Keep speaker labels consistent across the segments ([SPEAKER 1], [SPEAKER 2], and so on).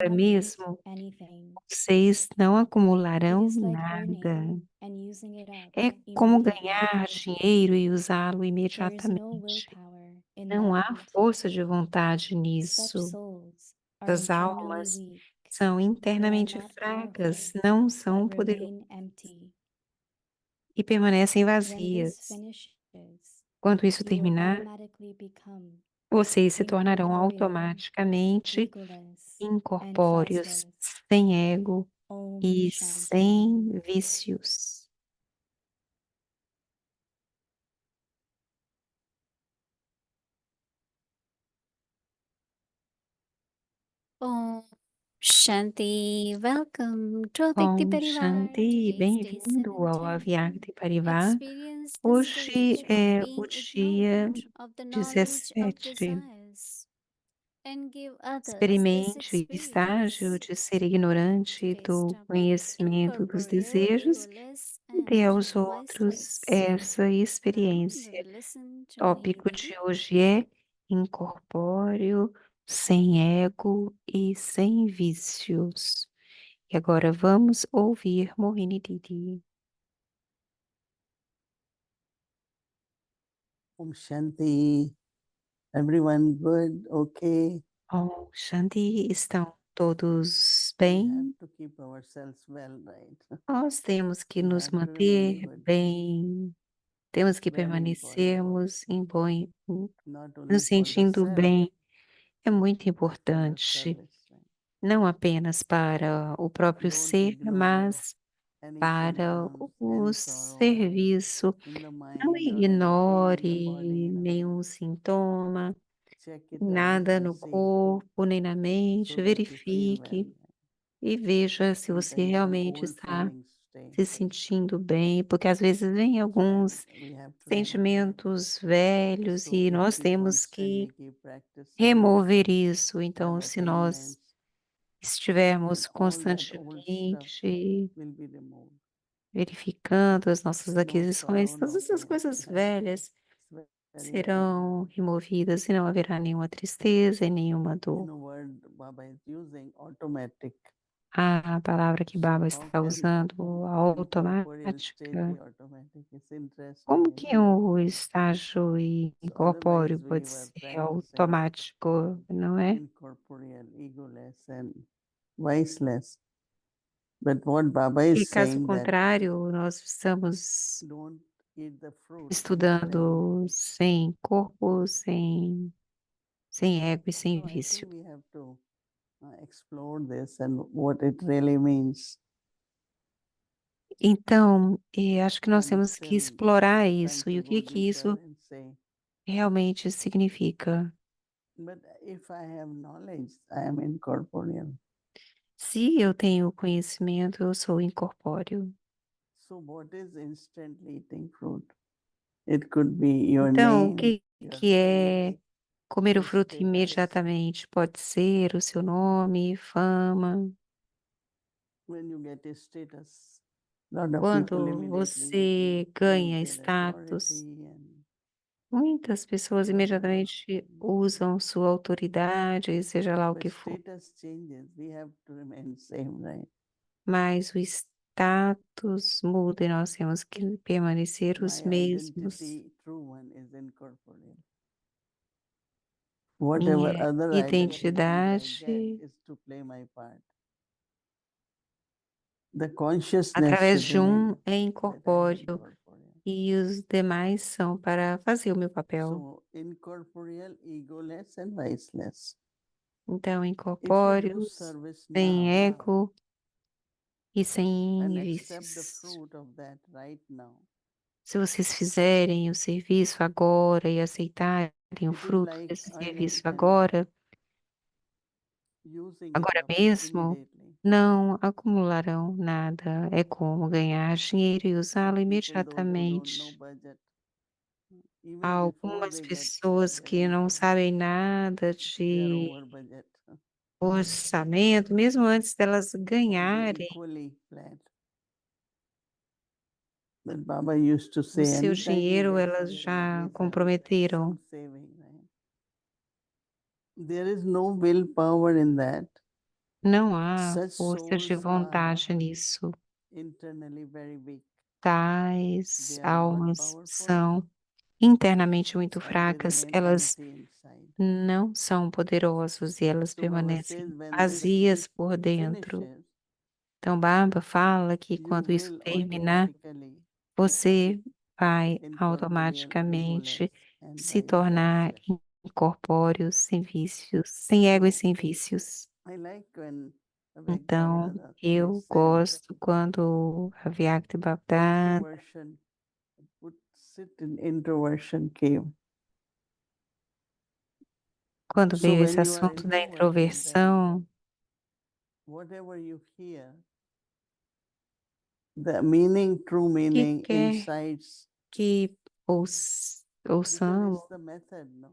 [SPEAKER 1] mesmo,
[SPEAKER 2] anything.
[SPEAKER 1] vocês não
[SPEAKER 2] It
[SPEAKER 1] acumularão
[SPEAKER 2] is like
[SPEAKER 1] nada.
[SPEAKER 2] earning and using it up
[SPEAKER 1] É como
[SPEAKER 2] immediately.
[SPEAKER 1] ganhar dinheiro e usá-lo
[SPEAKER 2] There is no
[SPEAKER 1] imediatamente.
[SPEAKER 2] willpower in
[SPEAKER 1] Não há
[SPEAKER 2] that.
[SPEAKER 1] força de vontade
[SPEAKER 2] Such
[SPEAKER 1] nisso.
[SPEAKER 2] souls are
[SPEAKER 1] As
[SPEAKER 2] internally
[SPEAKER 1] almas
[SPEAKER 2] weak.
[SPEAKER 1] são
[SPEAKER 2] They are
[SPEAKER 1] internamente
[SPEAKER 2] not
[SPEAKER 1] fracas,
[SPEAKER 2] powerful,
[SPEAKER 1] não
[SPEAKER 2] but
[SPEAKER 1] são poderosas
[SPEAKER 2] remain empty.
[SPEAKER 1] e permanecem
[SPEAKER 2] When this
[SPEAKER 1] vazias.
[SPEAKER 2] finishes,
[SPEAKER 1] Quando isso
[SPEAKER 2] you will
[SPEAKER 1] terminar,
[SPEAKER 2] automatically become
[SPEAKER 1] vocês se tornarão
[SPEAKER 2] incorporeal,
[SPEAKER 1] automaticamente
[SPEAKER 2] egoless, and
[SPEAKER 1] incorpóreos,
[SPEAKER 2] viceless.
[SPEAKER 1] sem ego
[SPEAKER 2] Om
[SPEAKER 1] e
[SPEAKER 2] Shanti.
[SPEAKER 1] sem vícios.
[SPEAKER 3] Om Shanti. Welcome to Avyakti
[SPEAKER 1] Om
[SPEAKER 3] Parivar.
[SPEAKER 1] Shanti,
[SPEAKER 3] Today's day
[SPEAKER 1] bem-vindo ao
[SPEAKER 3] 17.
[SPEAKER 1] Avyakti Parivar.
[SPEAKER 3] Experience the
[SPEAKER 1] Hoje
[SPEAKER 3] stage of
[SPEAKER 1] é o
[SPEAKER 3] being
[SPEAKER 1] dia
[SPEAKER 3] ignorant of the knowledge of
[SPEAKER 1] 17.
[SPEAKER 3] desires and give others this
[SPEAKER 1] Experimente o estágio
[SPEAKER 3] experience.
[SPEAKER 1] de ser ignorante
[SPEAKER 3] Today's
[SPEAKER 1] do
[SPEAKER 3] topic:
[SPEAKER 1] conhecimento dos
[SPEAKER 3] incorporeal,
[SPEAKER 1] desejos
[SPEAKER 3] egoless,
[SPEAKER 1] e dê
[SPEAKER 3] and
[SPEAKER 1] aos outros
[SPEAKER 3] viceless.
[SPEAKER 1] essa
[SPEAKER 3] Now we
[SPEAKER 1] experiência.
[SPEAKER 3] will listen to
[SPEAKER 1] Tópico
[SPEAKER 3] Mohini
[SPEAKER 1] de hoje é incorpóreo, sem ego e sem vícios. E agora vamos ouvir Mohini Didi.
[SPEAKER 4] Om Shanti. Everyone good? Okay.
[SPEAKER 1] Om Shanti, estão todos
[SPEAKER 4] We have
[SPEAKER 1] bem?
[SPEAKER 4] to keep ourselves well, right?
[SPEAKER 1] Nós temos que
[SPEAKER 4] We
[SPEAKER 1] nos
[SPEAKER 4] have to remain
[SPEAKER 1] manter
[SPEAKER 4] good.
[SPEAKER 1] bem, temos que
[SPEAKER 4] Very important.
[SPEAKER 1] permanecermos
[SPEAKER 4] Not only
[SPEAKER 1] nos
[SPEAKER 4] for the
[SPEAKER 1] sentindo
[SPEAKER 4] self,
[SPEAKER 1] bem. É muito
[SPEAKER 4] but for the
[SPEAKER 1] importante,
[SPEAKER 4] service, right?
[SPEAKER 1] não apenas para o próprio
[SPEAKER 4] Don't
[SPEAKER 1] ser,
[SPEAKER 4] ignore
[SPEAKER 1] mas
[SPEAKER 4] any
[SPEAKER 1] para
[SPEAKER 4] symptoms,
[SPEAKER 1] o
[SPEAKER 4] any sorrow
[SPEAKER 1] serviço.
[SPEAKER 4] in the
[SPEAKER 1] Não
[SPEAKER 4] mind or any pain in the
[SPEAKER 1] ignore
[SPEAKER 4] body, right?
[SPEAKER 1] nenhum sintoma,
[SPEAKER 4] Check it out
[SPEAKER 1] nada
[SPEAKER 4] and
[SPEAKER 1] no
[SPEAKER 4] see
[SPEAKER 1] corpo, nem na mente.
[SPEAKER 4] so that you feel well.
[SPEAKER 1] Verifique e veja se você
[SPEAKER 4] Sometimes some
[SPEAKER 1] realmente
[SPEAKER 4] old
[SPEAKER 1] está
[SPEAKER 4] feelings stay,
[SPEAKER 1] se sentindo bem, porque às vezes vem
[SPEAKER 4] and
[SPEAKER 1] alguns
[SPEAKER 4] we have to remove them.
[SPEAKER 1] sentimentos velhos
[SPEAKER 4] So
[SPEAKER 1] e
[SPEAKER 4] if
[SPEAKER 1] nós
[SPEAKER 4] we
[SPEAKER 1] temos que
[SPEAKER 4] constantly keep practicing,
[SPEAKER 1] remover isso.
[SPEAKER 4] have
[SPEAKER 1] Então, se nós
[SPEAKER 4] attainments, then
[SPEAKER 1] estivermos
[SPEAKER 4] all that old stuff
[SPEAKER 1] constantemente
[SPEAKER 4] will be removed.
[SPEAKER 1] verificando as nossas
[SPEAKER 4] No
[SPEAKER 1] aquisições,
[SPEAKER 4] sorrow,
[SPEAKER 1] todas
[SPEAKER 4] no
[SPEAKER 1] essas
[SPEAKER 4] pain.
[SPEAKER 1] coisas
[SPEAKER 4] Right?
[SPEAKER 1] velhas
[SPEAKER 4] It's very important.
[SPEAKER 1] serão removidas e não haverá nenhuma tristeza e nenhuma
[SPEAKER 4] In
[SPEAKER 1] dor.
[SPEAKER 4] a word Baba is using, automatic.
[SPEAKER 1] A palavra que
[SPEAKER 4] So
[SPEAKER 1] Baba
[SPEAKER 4] how
[SPEAKER 1] está
[SPEAKER 4] can
[SPEAKER 1] usando, a
[SPEAKER 4] incorporeal state
[SPEAKER 1] automática,
[SPEAKER 4] be automatic? It's interesting,
[SPEAKER 1] como
[SPEAKER 4] you
[SPEAKER 1] que
[SPEAKER 4] know.
[SPEAKER 1] o estágio
[SPEAKER 4] So
[SPEAKER 1] incorpóreo
[SPEAKER 4] otherwise we
[SPEAKER 1] pode
[SPEAKER 4] were
[SPEAKER 1] ser
[SPEAKER 4] practicing
[SPEAKER 1] automático, não é?
[SPEAKER 4] incorporeal, egoless and viceless. But what Baba
[SPEAKER 1] E
[SPEAKER 4] is
[SPEAKER 1] caso
[SPEAKER 4] saying that
[SPEAKER 1] contrário, nós estamos
[SPEAKER 4] don't eat the fruit, right?
[SPEAKER 1] estudando sem corpo, sem ego e sem
[SPEAKER 4] So I
[SPEAKER 1] vício.
[SPEAKER 4] think we have to explore this and what it really means.
[SPEAKER 1] Então, acho que nós
[SPEAKER 4] I'm
[SPEAKER 1] temos que
[SPEAKER 4] still
[SPEAKER 1] explorar
[SPEAKER 4] trying
[SPEAKER 1] isso e
[SPEAKER 4] to
[SPEAKER 1] o
[SPEAKER 4] go
[SPEAKER 1] que que
[SPEAKER 4] deeper
[SPEAKER 1] isso
[SPEAKER 4] and say,
[SPEAKER 1] realmente significa.
[SPEAKER 4] but if I have knowledge, I am incorporeal.
[SPEAKER 1] Se eu tenho conhecimento, eu sou incorpóreo.
[SPEAKER 4] So what is instantly eating fruit? It could be your
[SPEAKER 1] Então, o
[SPEAKER 4] name,
[SPEAKER 1] que
[SPEAKER 4] your
[SPEAKER 1] que
[SPEAKER 4] fame,
[SPEAKER 1] é comer o
[SPEAKER 4] your
[SPEAKER 1] fruto
[SPEAKER 4] status.
[SPEAKER 1] imediatamente? Pode ser o seu nome, fama.
[SPEAKER 4] When you get a status, lot of people
[SPEAKER 1] Quando
[SPEAKER 4] immediately
[SPEAKER 1] você
[SPEAKER 4] use
[SPEAKER 1] ganha
[SPEAKER 4] their
[SPEAKER 1] status,
[SPEAKER 4] authority and
[SPEAKER 1] muitas pessoas
[SPEAKER 4] whatever.
[SPEAKER 1] imediatamente usam sua autoridade, seja lá o
[SPEAKER 4] But
[SPEAKER 1] que for.
[SPEAKER 4] status changes. We have to remain same, right?
[SPEAKER 1] Mas o status muda e nós temos que permanecer os
[SPEAKER 4] My
[SPEAKER 1] mesmos.
[SPEAKER 4] identity, true one, is incorporeal. Whatever
[SPEAKER 1] Minha
[SPEAKER 4] other identities I get
[SPEAKER 1] identidade,
[SPEAKER 4] is to play my part. The consciousness
[SPEAKER 1] através
[SPEAKER 4] should
[SPEAKER 1] de
[SPEAKER 4] remain
[SPEAKER 1] é
[SPEAKER 4] that I am
[SPEAKER 1] incorpóreo
[SPEAKER 4] incorporeal.
[SPEAKER 1] e os demais são para fazer o meu papel.
[SPEAKER 4] So incorporeal, egoless, and viceless.
[SPEAKER 1] Então,
[SPEAKER 4] If you do
[SPEAKER 1] incorpóreos,
[SPEAKER 4] service
[SPEAKER 1] sem
[SPEAKER 4] now
[SPEAKER 1] ego e sem
[SPEAKER 4] and accept the
[SPEAKER 1] vícios.
[SPEAKER 4] fruit of that right now,
[SPEAKER 1] Se vocês fizerem o serviço agora e aceitarem o
[SPEAKER 4] it is
[SPEAKER 1] fruto
[SPEAKER 4] like
[SPEAKER 1] desse
[SPEAKER 4] earning
[SPEAKER 1] serviço
[SPEAKER 4] and
[SPEAKER 1] agora,
[SPEAKER 4] using it
[SPEAKER 1] agora
[SPEAKER 4] up
[SPEAKER 1] mesmo,
[SPEAKER 4] immediately.
[SPEAKER 1] não acumularão nada. É como ganhar dinheiro e usá-lo
[SPEAKER 4] Some people, those who don't know
[SPEAKER 1] imediatamente.
[SPEAKER 4] budget,
[SPEAKER 1] Há
[SPEAKER 4] even before
[SPEAKER 1] algumas
[SPEAKER 4] they get
[SPEAKER 1] pessoas
[SPEAKER 4] their
[SPEAKER 1] que não
[SPEAKER 4] income,
[SPEAKER 1] sabem nada
[SPEAKER 4] they are
[SPEAKER 1] de
[SPEAKER 4] over budget.
[SPEAKER 1] orçamento, mesmo antes delas
[SPEAKER 4] So they
[SPEAKER 1] ganharem
[SPEAKER 4] equally flat. But Baba used to
[SPEAKER 1] o
[SPEAKER 4] say,
[SPEAKER 1] seu
[SPEAKER 4] anytime you
[SPEAKER 1] dinheiro,
[SPEAKER 4] get
[SPEAKER 1] elas
[SPEAKER 4] something, at
[SPEAKER 1] já
[SPEAKER 4] least have
[SPEAKER 1] comprometeram.
[SPEAKER 4] some saving, right? There is no willpower in that.
[SPEAKER 1] Não há
[SPEAKER 4] Such
[SPEAKER 1] força de
[SPEAKER 4] souls are
[SPEAKER 1] vontade nisso.
[SPEAKER 4] internally very weak.
[SPEAKER 1] Tais
[SPEAKER 4] They are not
[SPEAKER 1] almas
[SPEAKER 4] powerful,
[SPEAKER 1] são internamente muito
[SPEAKER 4] but they
[SPEAKER 1] fracas,
[SPEAKER 4] remain
[SPEAKER 1] elas
[SPEAKER 4] empty inside.
[SPEAKER 1] não são poderosos e elas
[SPEAKER 4] So Baba
[SPEAKER 1] permanecem
[SPEAKER 4] says when this
[SPEAKER 1] vazias por dentro.
[SPEAKER 4] finishes,
[SPEAKER 1] Então, Baba fala que
[SPEAKER 4] you
[SPEAKER 1] quando isso
[SPEAKER 4] will
[SPEAKER 1] terminar,
[SPEAKER 4] automatically
[SPEAKER 1] você vai
[SPEAKER 4] incorporeal,
[SPEAKER 1] automaticamente
[SPEAKER 4] egoless, and
[SPEAKER 1] se
[SPEAKER 4] vice
[SPEAKER 1] tornar
[SPEAKER 4] versa.
[SPEAKER 1] incorpóreo, sem vícios, sem ego e
[SPEAKER 4] So
[SPEAKER 1] sem vícios.
[SPEAKER 4] I like when Avek
[SPEAKER 1] Então,
[SPEAKER 4] Baba he
[SPEAKER 1] eu
[SPEAKER 4] said
[SPEAKER 1] gosto quando a Vyakti Baptada,
[SPEAKER 4] introversion, would sit in introversion cave.
[SPEAKER 1] quando
[SPEAKER 4] So
[SPEAKER 1] veio esse
[SPEAKER 4] when you are
[SPEAKER 1] assunto da
[SPEAKER 4] introverted, then
[SPEAKER 1] introversão,
[SPEAKER 4] whatever you hear, the meaning, true
[SPEAKER 1] que
[SPEAKER 4] meaning,
[SPEAKER 1] quer
[SPEAKER 4] insights,
[SPEAKER 1] que
[SPEAKER 4] because
[SPEAKER 1] ouçamos,
[SPEAKER 4] it's the method, no?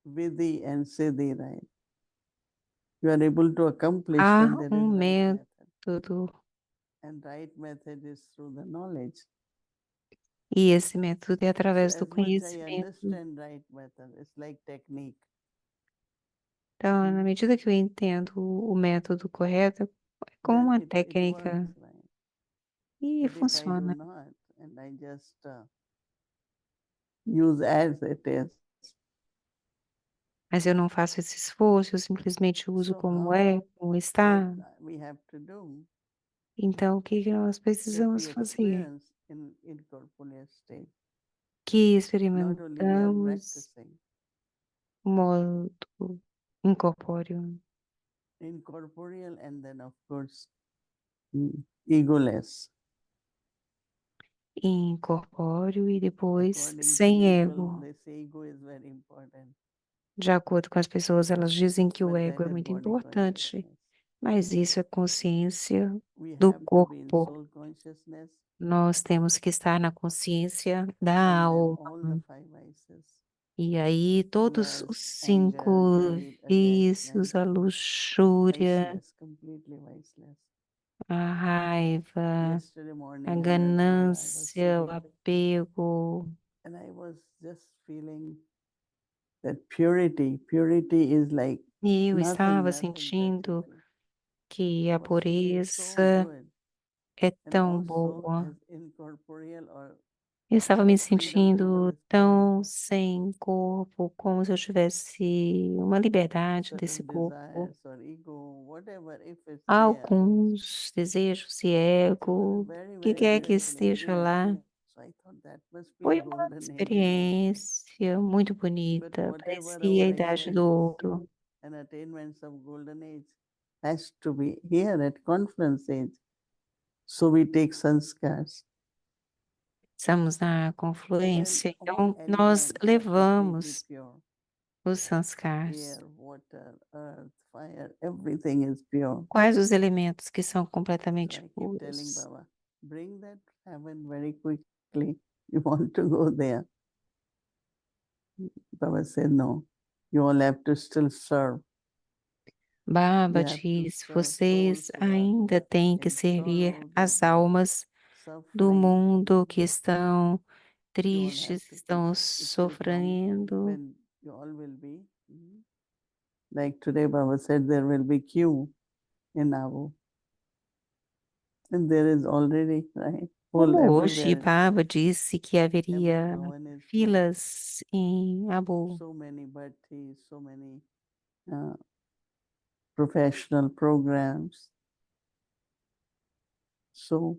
[SPEAKER 4] Vidhi and Siddhi, right? You are able to accomplish
[SPEAKER 1] há
[SPEAKER 4] when there is right method.
[SPEAKER 1] método,
[SPEAKER 4] And right method is through the knowledge.
[SPEAKER 1] e esse método é
[SPEAKER 4] So
[SPEAKER 1] através do
[SPEAKER 4] as much I
[SPEAKER 1] conhecimento.
[SPEAKER 4] understand right method, it's like technique.
[SPEAKER 1] Então, na medida que eu entendo o método correto, é como
[SPEAKER 4] Then
[SPEAKER 1] uma
[SPEAKER 4] it
[SPEAKER 1] técnica
[SPEAKER 4] works, right?
[SPEAKER 1] e
[SPEAKER 4] But if I do
[SPEAKER 1] funciona.
[SPEAKER 4] not, and I just use as it is,
[SPEAKER 1] Mas eu não faço esse esforço, eu simplesmente uso
[SPEAKER 4] so
[SPEAKER 1] como
[SPEAKER 4] how,
[SPEAKER 1] é, como
[SPEAKER 4] what
[SPEAKER 1] está.
[SPEAKER 4] we have to do,
[SPEAKER 1] Então, o que que nós
[SPEAKER 4] that
[SPEAKER 1] precisamos
[SPEAKER 4] we
[SPEAKER 1] fazer?
[SPEAKER 4] experience in incorporeal state,
[SPEAKER 1] Que
[SPEAKER 4] not only we are
[SPEAKER 1] experimentamos
[SPEAKER 4] practicing,
[SPEAKER 1] o modo incorpóreo,
[SPEAKER 4] incorporeal and then of course egoless.
[SPEAKER 1] incorpóreo e depois
[SPEAKER 4] According to
[SPEAKER 1] sem
[SPEAKER 4] people,
[SPEAKER 1] ego.
[SPEAKER 4] this ego is very important,
[SPEAKER 1] De acordo com as pessoas, elas dizem que o
[SPEAKER 4] but
[SPEAKER 1] ego
[SPEAKER 4] that
[SPEAKER 1] é
[SPEAKER 4] is
[SPEAKER 1] muito
[SPEAKER 4] body
[SPEAKER 1] importante,
[SPEAKER 4] consciousness.
[SPEAKER 1] mas isso é consciência
[SPEAKER 4] We
[SPEAKER 1] do
[SPEAKER 4] have to be in
[SPEAKER 1] corpo.
[SPEAKER 4] soul consciousness,
[SPEAKER 1] Nós temos que estar na consciência da
[SPEAKER 4] and then
[SPEAKER 1] alma.
[SPEAKER 4] all the five vices,
[SPEAKER 1] E aí, todos os
[SPEAKER 4] lust, anger,
[SPEAKER 1] 5
[SPEAKER 4] greed,
[SPEAKER 1] vícios,
[SPEAKER 4] attachment,
[SPEAKER 1] a luxúria,
[SPEAKER 4] viceless, completely viceless.
[SPEAKER 1] a raiva,
[SPEAKER 4] Yesterday morning
[SPEAKER 1] a
[SPEAKER 4] in the prayer, I was
[SPEAKER 1] ganância, o
[SPEAKER 4] sitting
[SPEAKER 1] apego.
[SPEAKER 4] and I was just feeling that purity is like
[SPEAKER 1] E eu estava
[SPEAKER 4] nothing
[SPEAKER 1] sentindo
[SPEAKER 4] practically.
[SPEAKER 1] que
[SPEAKER 4] I
[SPEAKER 1] a
[SPEAKER 4] was feeling so
[SPEAKER 1] pureza
[SPEAKER 4] good.
[SPEAKER 1] é
[SPEAKER 4] And
[SPEAKER 1] tão
[SPEAKER 4] also
[SPEAKER 1] boa.
[SPEAKER 4] as incorporeal or
[SPEAKER 1] Eu estava me
[SPEAKER 4] freedom,
[SPEAKER 1] sentindo
[SPEAKER 4] is
[SPEAKER 1] tão
[SPEAKER 4] beautiful.
[SPEAKER 1] sem corpo, como se eu tivesse uma liberdade desse
[SPEAKER 4] Certain
[SPEAKER 1] corpo.
[SPEAKER 4] desires or ego, whatever, if it's
[SPEAKER 1] Há
[SPEAKER 4] there,
[SPEAKER 1] alguns desejos e
[SPEAKER 4] it was a
[SPEAKER 1] ego,
[SPEAKER 4] very,
[SPEAKER 1] o que
[SPEAKER 4] very
[SPEAKER 1] quer que
[SPEAKER 4] beautiful
[SPEAKER 1] esteja lá.
[SPEAKER 4] experience. So I thought that must be
[SPEAKER 1] Foi
[SPEAKER 4] a
[SPEAKER 1] uma
[SPEAKER 4] golden age, right?
[SPEAKER 1] experiência muito
[SPEAKER 4] But
[SPEAKER 1] bonita,
[SPEAKER 4] whatever
[SPEAKER 1] parecia a
[SPEAKER 4] our
[SPEAKER 1] idade do
[SPEAKER 4] experience
[SPEAKER 1] ouro.
[SPEAKER 4] and attainments of golden age has to be here at conference age. So we take sanskars.
[SPEAKER 1] Estamos na
[SPEAKER 4] Then
[SPEAKER 1] confluência,
[SPEAKER 4] all
[SPEAKER 1] então nós
[SPEAKER 4] elements are completely
[SPEAKER 1] levamos
[SPEAKER 4] pure.
[SPEAKER 1] os sanskars.
[SPEAKER 4] Air, water, earth, fire, everything is pure.
[SPEAKER 1] Quais os elementos que são
[SPEAKER 4] So
[SPEAKER 1] completamente
[SPEAKER 4] I keep telling
[SPEAKER 1] puros?
[SPEAKER 4] Baba, bring that heaven very quickly. You want to go there. Baba said, no, you all have to still serve.
[SPEAKER 1] Baba
[SPEAKER 4] You have to
[SPEAKER 1] diz:
[SPEAKER 4] serve
[SPEAKER 1] vocês
[SPEAKER 4] souls who are
[SPEAKER 1] ainda têm que
[SPEAKER 4] in
[SPEAKER 1] servir
[SPEAKER 4] sorrow, they
[SPEAKER 1] as
[SPEAKER 4] are
[SPEAKER 1] almas do
[SPEAKER 4] suffering.
[SPEAKER 1] mundo que estão
[SPEAKER 4] You all have
[SPEAKER 1] tristes,
[SPEAKER 4] to
[SPEAKER 1] estão
[SPEAKER 4] keep. It will come
[SPEAKER 1] sofrendo.
[SPEAKER 4] when you all will be. Like today, Baba said, there will be queue in Abu. And there is already, right? Full
[SPEAKER 1] Como hoje
[SPEAKER 4] everywhere.
[SPEAKER 1] Baba disse que
[SPEAKER 4] Every
[SPEAKER 1] haveria
[SPEAKER 4] bhavan is full.
[SPEAKER 1] filas em Abu.
[SPEAKER 4] So many bhatti, so many professional programs. So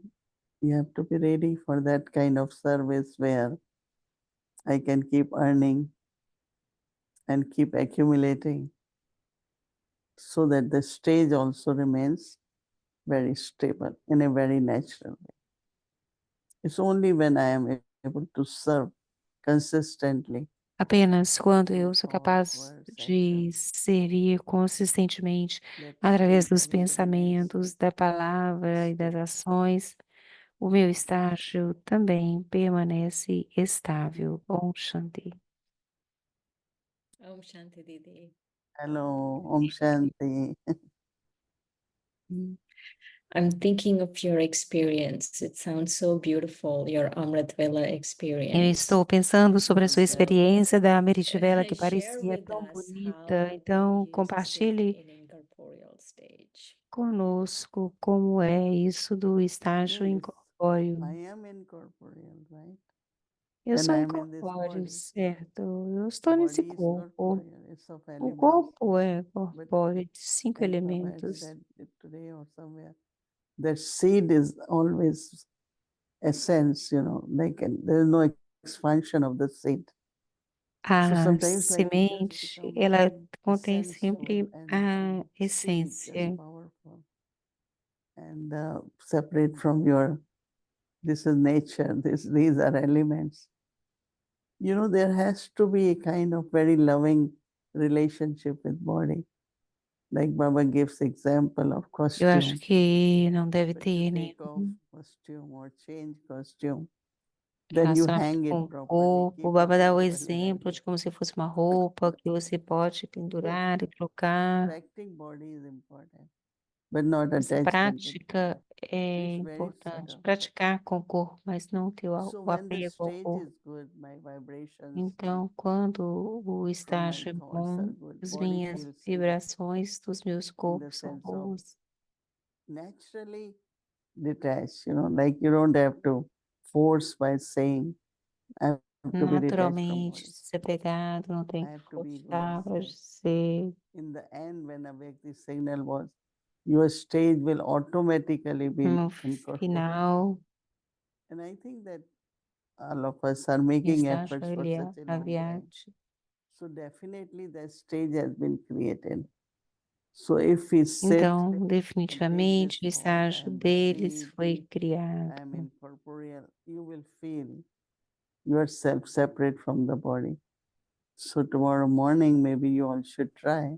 [SPEAKER 4] you have to be ready for that kind of service where I can keep earning and keep accumulating so that the stage also remains very stable in a very natural way. It's only when I am able to serve consistently.
[SPEAKER 1] Apenas quando eu
[SPEAKER 4] through
[SPEAKER 1] sou
[SPEAKER 4] thoughts,
[SPEAKER 1] capaz
[SPEAKER 4] words,
[SPEAKER 1] de
[SPEAKER 4] actions,
[SPEAKER 1] servir consistentemente
[SPEAKER 4] that
[SPEAKER 1] através
[SPEAKER 4] stage
[SPEAKER 1] dos
[SPEAKER 4] also remains
[SPEAKER 1] pensamentos, da palavra e das
[SPEAKER 4] stable.
[SPEAKER 1] ações, o meu estágio também permanece estável. Om Shanti.
[SPEAKER 2] Om Shanti Didi.
[SPEAKER 4] Hello, Om Shanti.
[SPEAKER 2] I'm thinking of your experience. It sounds so beautiful, your Amrit Vela
[SPEAKER 1] Eu
[SPEAKER 2] experience.
[SPEAKER 1] estou pensando sobre a sua experiência da Amrit Vela, que
[SPEAKER 2] Share
[SPEAKER 1] parecia
[SPEAKER 2] with
[SPEAKER 1] tão
[SPEAKER 2] us
[SPEAKER 1] bonita.
[SPEAKER 2] how
[SPEAKER 1] Então,
[SPEAKER 2] you sit
[SPEAKER 1] compartilhe
[SPEAKER 2] in stage.
[SPEAKER 1] conosco como é isso do estágio
[SPEAKER 4] Yes,
[SPEAKER 1] incorpóreo.
[SPEAKER 4] I am incorporeal, right?
[SPEAKER 1] Eu
[SPEAKER 4] And
[SPEAKER 1] sou
[SPEAKER 4] I am in this
[SPEAKER 1] incorpóreo,
[SPEAKER 4] body.
[SPEAKER 1] certo? Eu estou nesse
[SPEAKER 4] Body is
[SPEAKER 1] corpo.
[SPEAKER 4] corporeal, it's of
[SPEAKER 1] O
[SPEAKER 4] elements.
[SPEAKER 1] corpo é
[SPEAKER 4] But
[SPEAKER 1] corpóreo, de 5
[SPEAKER 4] as Baba had
[SPEAKER 1] elementos.
[SPEAKER 4] said it today or somewhere, that seed is always essence, like there is no expansion of the seed. So
[SPEAKER 1] A
[SPEAKER 4] sometimes like you just
[SPEAKER 1] semente,
[SPEAKER 4] become
[SPEAKER 1] ela contém
[SPEAKER 4] essential
[SPEAKER 1] sempre
[SPEAKER 4] and
[SPEAKER 1] a
[SPEAKER 4] seed just
[SPEAKER 1] essência.
[SPEAKER 4] powerful and separate from your, this is nature, these are elements. There has to be a kind of very loving relationship with body. Like Baba gives example of
[SPEAKER 1] Eu acho
[SPEAKER 4] costume.
[SPEAKER 1] que não deve
[SPEAKER 4] When
[SPEAKER 1] ter
[SPEAKER 4] you take off
[SPEAKER 1] nenhum
[SPEAKER 4] costume or change costume, then you
[SPEAKER 1] relacionamento
[SPEAKER 4] hang it
[SPEAKER 1] com o
[SPEAKER 4] properly,
[SPEAKER 1] corpo.
[SPEAKER 4] keep
[SPEAKER 1] O
[SPEAKER 4] it
[SPEAKER 1] Baba dá o
[SPEAKER 4] properly.
[SPEAKER 1] exemplo de como se fosse uma roupa que você pode pendurar e trocar.
[SPEAKER 4] Practicing body is important, but not
[SPEAKER 1] Essa
[SPEAKER 4] attachment with body.
[SPEAKER 1] prática é
[SPEAKER 4] It's very
[SPEAKER 1] importante.
[SPEAKER 4] subtle.
[SPEAKER 1] Praticar com o corpo, mas não ter
[SPEAKER 4] So
[SPEAKER 1] o
[SPEAKER 4] when the
[SPEAKER 1] apego ao
[SPEAKER 4] stage
[SPEAKER 1] corpo.
[SPEAKER 4] is good, my vibrations
[SPEAKER 1] Então, quando o
[SPEAKER 4] from my
[SPEAKER 1] estágio é
[SPEAKER 4] thoughts
[SPEAKER 1] bom,
[SPEAKER 4] are good,
[SPEAKER 1] as
[SPEAKER 4] body
[SPEAKER 1] minhas
[SPEAKER 4] feels safe
[SPEAKER 1] vibrações dos meus
[SPEAKER 4] in the
[SPEAKER 1] corpos são
[SPEAKER 4] sense of
[SPEAKER 1] boas.
[SPEAKER 4] naturally detached, like you don't have to force by saying, I have to be detached from
[SPEAKER 1] Naturalmente
[SPEAKER 4] body.
[SPEAKER 1] desapegado, não tem
[SPEAKER 4] I
[SPEAKER 1] que
[SPEAKER 4] have to be
[SPEAKER 1] forçar para
[SPEAKER 4] myself.
[SPEAKER 1] ser.
[SPEAKER 4] In the end, when a Vyakti signal was, your stage will automatically be
[SPEAKER 1] No
[SPEAKER 4] incorporated.
[SPEAKER 1] final,
[SPEAKER 4] And I think that all of us are
[SPEAKER 1] o
[SPEAKER 4] making
[SPEAKER 1] estágio
[SPEAKER 4] efforts for
[SPEAKER 1] ele é
[SPEAKER 4] such a long time.
[SPEAKER 1] aviante.
[SPEAKER 4] So definitely the stage has been created. So if we sit
[SPEAKER 1] Então,
[SPEAKER 4] and take
[SPEAKER 1] definitivamente, o
[SPEAKER 4] this thought, I
[SPEAKER 1] estágio
[SPEAKER 4] am
[SPEAKER 1] deles
[SPEAKER 4] seed,
[SPEAKER 1] foi
[SPEAKER 4] I am
[SPEAKER 1] criado.
[SPEAKER 4] incorporeal, you will feel yourself separate from the body. So tomorrow morning, maybe you all should try.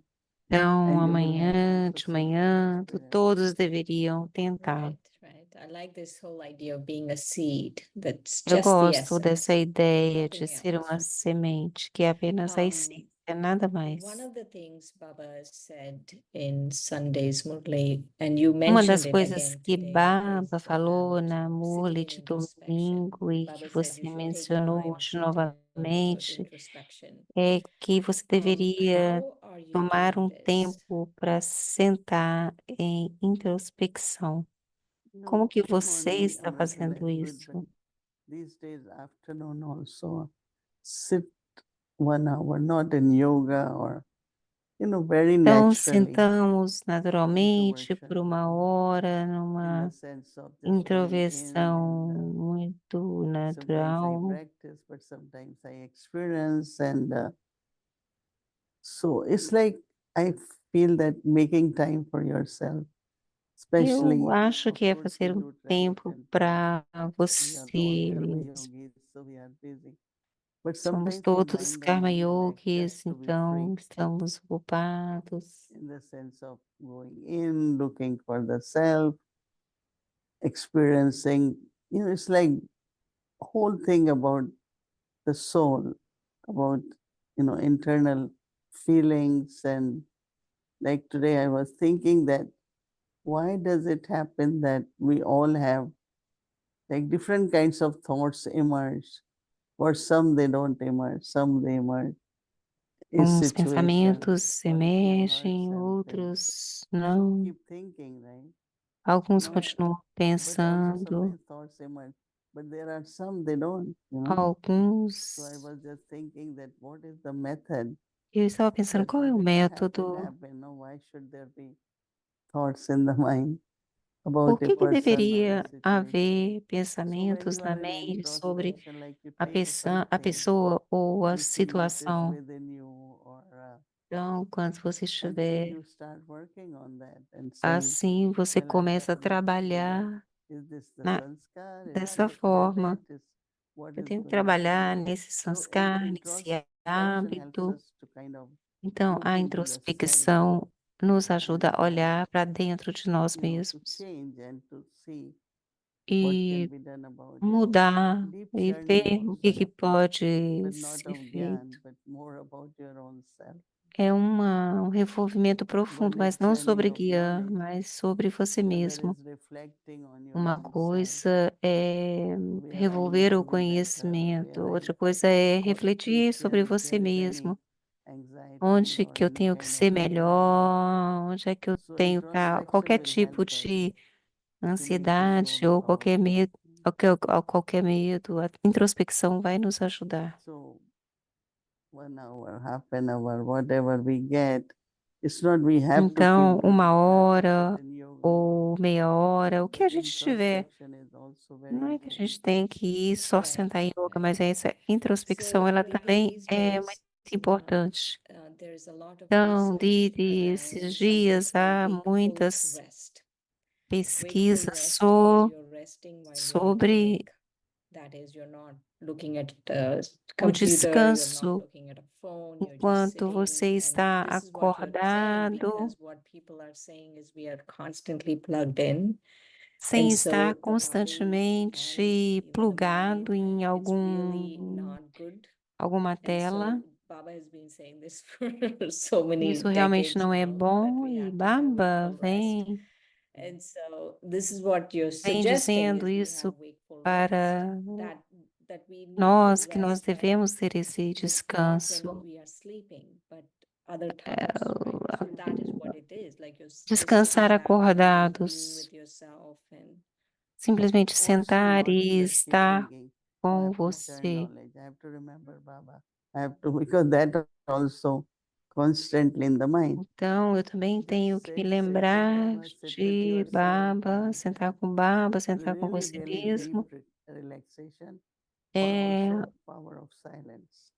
[SPEAKER 1] Então,
[SPEAKER 4] And you will have
[SPEAKER 1] amanhã,
[SPEAKER 4] also
[SPEAKER 1] de
[SPEAKER 4] similar
[SPEAKER 1] manhã,
[SPEAKER 4] experience.
[SPEAKER 1] todos deveriam tentar.
[SPEAKER 2] Right. I like this whole idea of being a seed. That's
[SPEAKER 1] Eu
[SPEAKER 2] just the
[SPEAKER 1] gosto dessa
[SPEAKER 2] essence,
[SPEAKER 1] ideia de
[SPEAKER 2] nothing
[SPEAKER 1] ser uma
[SPEAKER 2] else.
[SPEAKER 1] semente, que é apenas a essência, nada mais.
[SPEAKER 2] One of the things Baba said in Sunday's Murli, and you
[SPEAKER 1] Uma das
[SPEAKER 2] mentioned it
[SPEAKER 1] coisas
[SPEAKER 2] again
[SPEAKER 1] que
[SPEAKER 2] today,
[SPEAKER 1] Baba
[SPEAKER 2] is
[SPEAKER 1] falou
[SPEAKER 2] about
[SPEAKER 1] na Murli
[SPEAKER 2] sitting in
[SPEAKER 1] de
[SPEAKER 2] introspection.
[SPEAKER 1] domingo e
[SPEAKER 2] Baba
[SPEAKER 1] que
[SPEAKER 2] said
[SPEAKER 1] você
[SPEAKER 2] you should take
[SPEAKER 1] mencionou
[SPEAKER 2] time
[SPEAKER 1] hoje
[SPEAKER 2] to do about
[SPEAKER 1] novamente,
[SPEAKER 2] introspection.
[SPEAKER 1] é que você deveria
[SPEAKER 2] How are you
[SPEAKER 1] tomar
[SPEAKER 2] doing
[SPEAKER 1] um
[SPEAKER 2] this?
[SPEAKER 1] tempo para sentar em introspecção. Como que você
[SPEAKER 4] Morning
[SPEAKER 1] está
[SPEAKER 4] awakening
[SPEAKER 1] fazendo
[SPEAKER 4] is good,
[SPEAKER 1] isso?
[SPEAKER 4] but these days afternoon also sit 1 hour, not in yoga or, very
[SPEAKER 1] Então,
[SPEAKER 4] naturally,
[SPEAKER 1] sentamos naturalmente por
[SPEAKER 4] introversion,
[SPEAKER 1] 1 hora
[SPEAKER 4] in
[SPEAKER 1] numa
[SPEAKER 4] the sense of just going in
[SPEAKER 1] introversão
[SPEAKER 4] and
[SPEAKER 1] muito
[SPEAKER 4] sometimes I
[SPEAKER 1] natural.
[SPEAKER 4] practice, but sometimes I experience and so it's like I feel that making time for yourself, especially
[SPEAKER 1] Eu acho
[SPEAKER 4] of
[SPEAKER 1] que é
[SPEAKER 4] course
[SPEAKER 1] fazer
[SPEAKER 4] we
[SPEAKER 1] um
[SPEAKER 4] do
[SPEAKER 1] tempo
[SPEAKER 4] tradition,
[SPEAKER 1] para
[SPEAKER 4] we are all
[SPEAKER 1] você
[SPEAKER 4] karma
[SPEAKER 1] mesmo.
[SPEAKER 4] yogis, so we are busy. But
[SPEAKER 1] Somos
[SPEAKER 4] sometimes we
[SPEAKER 1] todos
[SPEAKER 4] mind
[SPEAKER 1] karma
[SPEAKER 4] and we lack
[SPEAKER 1] yogis,
[SPEAKER 4] just to be free
[SPEAKER 1] então estamos ocupados.
[SPEAKER 4] in the sense of going in, looking for the self, experiencing, it's like whole thing about the soul, about, internal feelings. And like today I was thinking that why does it happen that we all have like different kinds of thoughts emerge? For some they don't emerge, some they emerge.
[SPEAKER 1] Uns pensamentos emergem, outros não.
[SPEAKER 4] Keep thinking, right?
[SPEAKER 1] Alguns
[SPEAKER 4] No,
[SPEAKER 1] continuam
[SPEAKER 4] but also
[SPEAKER 1] pensando,
[SPEAKER 4] sometimes thoughts emerge, but there are some they don't, So I
[SPEAKER 1] alguns.
[SPEAKER 4] was just thinking that what is the method?
[SPEAKER 1] Eu estava pensando,
[SPEAKER 4] That
[SPEAKER 1] qual é o
[SPEAKER 4] what if the
[SPEAKER 1] método?
[SPEAKER 4] happen? No, why should there be thoughts in the mind
[SPEAKER 1] Por
[SPEAKER 4] about a
[SPEAKER 1] que
[SPEAKER 4] person or a
[SPEAKER 1] deveria
[SPEAKER 4] situation?
[SPEAKER 1] haver
[SPEAKER 4] So when
[SPEAKER 1] pensamentos
[SPEAKER 4] you
[SPEAKER 1] na
[SPEAKER 4] are in
[SPEAKER 1] mente sobre
[SPEAKER 4] introspection, like you
[SPEAKER 1] a
[SPEAKER 4] take something
[SPEAKER 1] pessoa ou a
[SPEAKER 4] which you notice
[SPEAKER 1] situação?
[SPEAKER 4] within you, or
[SPEAKER 1] Então, quando você
[SPEAKER 4] and then
[SPEAKER 1] estiver
[SPEAKER 4] you start working on that and saying,
[SPEAKER 1] assim, você
[SPEAKER 4] well, I
[SPEAKER 1] começa a
[SPEAKER 4] have to look into that.
[SPEAKER 1] trabalhar
[SPEAKER 4] Is this the
[SPEAKER 1] na-
[SPEAKER 4] sanskar? Is
[SPEAKER 1] dessa
[SPEAKER 4] this
[SPEAKER 1] forma.
[SPEAKER 4] habit? What
[SPEAKER 1] Eu
[SPEAKER 4] is
[SPEAKER 1] tenho que
[SPEAKER 4] going on?
[SPEAKER 1] trabalhar nesse
[SPEAKER 4] So
[SPEAKER 1] sanskar, nesse
[SPEAKER 4] introspection helps
[SPEAKER 1] hábito.
[SPEAKER 4] us to kind of
[SPEAKER 1] Então,
[SPEAKER 4] look
[SPEAKER 1] a
[SPEAKER 4] into the self
[SPEAKER 1] introspecção nos ajuda
[SPEAKER 4] and
[SPEAKER 1] a olhar para dentro de nós
[SPEAKER 4] to
[SPEAKER 1] mesmos
[SPEAKER 4] change and to see what can
[SPEAKER 1] e
[SPEAKER 4] be done about it.
[SPEAKER 1] mudar
[SPEAKER 4] Deep
[SPEAKER 1] e
[SPEAKER 4] churning
[SPEAKER 1] ver o que
[SPEAKER 4] also,
[SPEAKER 1] pode
[SPEAKER 4] but not
[SPEAKER 1] ser
[SPEAKER 4] of
[SPEAKER 1] feito.
[SPEAKER 4] Gyan, but more about your own self.
[SPEAKER 1] É um revolvimento profundo,
[SPEAKER 4] One is
[SPEAKER 1] mas não
[SPEAKER 4] churning
[SPEAKER 1] sobre
[SPEAKER 4] of
[SPEAKER 1] guiar,
[SPEAKER 4] knowledge,
[SPEAKER 1] mas sobre você
[SPEAKER 4] other
[SPEAKER 1] mesmo.
[SPEAKER 4] is reflecting on your
[SPEAKER 1] Uma
[SPEAKER 4] own self.
[SPEAKER 1] coisa é
[SPEAKER 4] We are all
[SPEAKER 1] revolver o
[SPEAKER 4] into that, we
[SPEAKER 1] conhecimento,
[SPEAKER 4] are
[SPEAKER 1] outra
[SPEAKER 4] in
[SPEAKER 1] coisa é
[SPEAKER 4] hot
[SPEAKER 1] refletir sobre
[SPEAKER 4] spiritual
[SPEAKER 1] você
[SPEAKER 4] journey,
[SPEAKER 1] mesmo.
[SPEAKER 4] anxiety
[SPEAKER 1] onde
[SPEAKER 4] or
[SPEAKER 1] que eu
[SPEAKER 4] any
[SPEAKER 1] tenho que
[SPEAKER 4] kind of
[SPEAKER 1] ser
[SPEAKER 4] feeling.
[SPEAKER 1] melhor, onde é que eu
[SPEAKER 4] So
[SPEAKER 1] tenho que
[SPEAKER 4] introspection
[SPEAKER 1] qualquer
[SPEAKER 4] will
[SPEAKER 1] tipo
[SPEAKER 4] help us
[SPEAKER 1] de
[SPEAKER 4] to make this
[SPEAKER 1] ansiedade
[SPEAKER 4] zone
[SPEAKER 1] ou qualquer
[SPEAKER 4] powerful.
[SPEAKER 1] medo, qualquer medo, a introspecção vai nos ajudar.
[SPEAKER 4] So 1 hour, half an hour, whatever we get, it's not we have to
[SPEAKER 1] Então,
[SPEAKER 4] feel good,
[SPEAKER 1] uma
[SPEAKER 4] we have to
[SPEAKER 1] hora
[SPEAKER 4] sit in yoga.
[SPEAKER 1] ou meia hora, o que a
[SPEAKER 4] But
[SPEAKER 1] gente tiver.
[SPEAKER 4] introspection is also very
[SPEAKER 1] Não é que a
[SPEAKER 4] important.
[SPEAKER 1] gente tem que ir só
[SPEAKER 2] Right,
[SPEAKER 1] sentar em yoga,
[SPEAKER 2] right.
[SPEAKER 1] mas essa introspecção,
[SPEAKER 2] So
[SPEAKER 1] ela
[SPEAKER 2] Didi,
[SPEAKER 1] também
[SPEAKER 2] these
[SPEAKER 1] é muito
[SPEAKER 2] days,
[SPEAKER 1] importante.
[SPEAKER 2] there's a lot of
[SPEAKER 1] Então,
[SPEAKER 2] research
[SPEAKER 1] Didi, esses
[SPEAKER 2] around something
[SPEAKER 1] dias
[SPEAKER 2] called
[SPEAKER 1] há
[SPEAKER 2] wakeful
[SPEAKER 1] muitas
[SPEAKER 2] rest. Wakeful
[SPEAKER 1] pesquisas
[SPEAKER 2] rest means you're resting while you're
[SPEAKER 1] sobre
[SPEAKER 2] awake. That is, you're not looking at
[SPEAKER 1] o
[SPEAKER 2] computer, you're not
[SPEAKER 1] descanso
[SPEAKER 2] looking at a phone, you're just
[SPEAKER 1] enquanto você
[SPEAKER 2] sitting.
[SPEAKER 1] está
[SPEAKER 2] And this is what you're saying,
[SPEAKER 1] acordado,
[SPEAKER 2] because what people are saying is we are constantly plugged in.
[SPEAKER 1] sem
[SPEAKER 2] And
[SPEAKER 1] estar
[SPEAKER 2] so the body and
[SPEAKER 1] constantemente
[SPEAKER 2] even the
[SPEAKER 1] plugado
[SPEAKER 2] mind,
[SPEAKER 1] em
[SPEAKER 2] it's really not good.
[SPEAKER 1] alguma
[SPEAKER 2] And
[SPEAKER 1] tela.
[SPEAKER 2] so Baba has been saying this for so many
[SPEAKER 1] Isso realmente
[SPEAKER 2] decades
[SPEAKER 1] não é
[SPEAKER 2] now, that
[SPEAKER 1] bom
[SPEAKER 2] we
[SPEAKER 1] e
[SPEAKER 2] have to have
[SPEAKER 1] Baba
[SPEAKER 2] wakeful rest.
[SPEAKER 1] vem
[SPEAKER 2] And so this is what you're
[SPEAKER 1] vem
[SPEAKER 2] suggesting,
[SPEAKER 1] dizendo
[SPEAKER 2] is we
[SPEAKER 1] isso
[SPEAKER 2] have wakeful rest,
[SPEAKER 1] para
[SPEAKER 2] that we need to
[SPEAKER 1] nós, que nós
[SPEAKER 2] rest
[SPEAKER 1] devemos ter esse
[SPEAKER 2] just not when
[SPEAKER 1] descanso.
[SPEAKER 2] we are sleeping, but other times, right? So that is what it is, like you're just
[SPEAKER 1] Descansar
[SPEAKER 2] sitting down and being
[SPEAKER 1] acordados,
[SPEAKER 2] with yourself and
[SPEAKER 1] simplesmente
[SPEAKER 4] Also
[SPEAKER 1] sentar
[SPEAKER 4] not
[SPEAKER 1] e
[SPEAKER 4] just keep
[SPEAKER 1] estar
[SPEAKER 4] thinking, "Oh, I
[SPEAKER 1] com
[SPEAKER 4] have to share
[SPEAKER 1] você.
[SPEAKER 4] knowledge, I have to remember Baba, I have to," because that also constantly in the mind.
[SPEAKER 1] Então, eu também tenho que me lembrar
[SPEAKER 4] Baba, sit with
[SPEAKER 1] de
[SPEAKER 4] yourself.
[SPEAKER 1] Baba, sentar com Baba, sentar com
[SPEAKER 4] Really,
[SPEAKER 1] você
[SPEAKER 4] really
[SPEAKER 1] mesmo.
[SPEAKER 4] deep relaxation, or
[SPEAKER 1] É
[SPEAKER 4] also power of silence.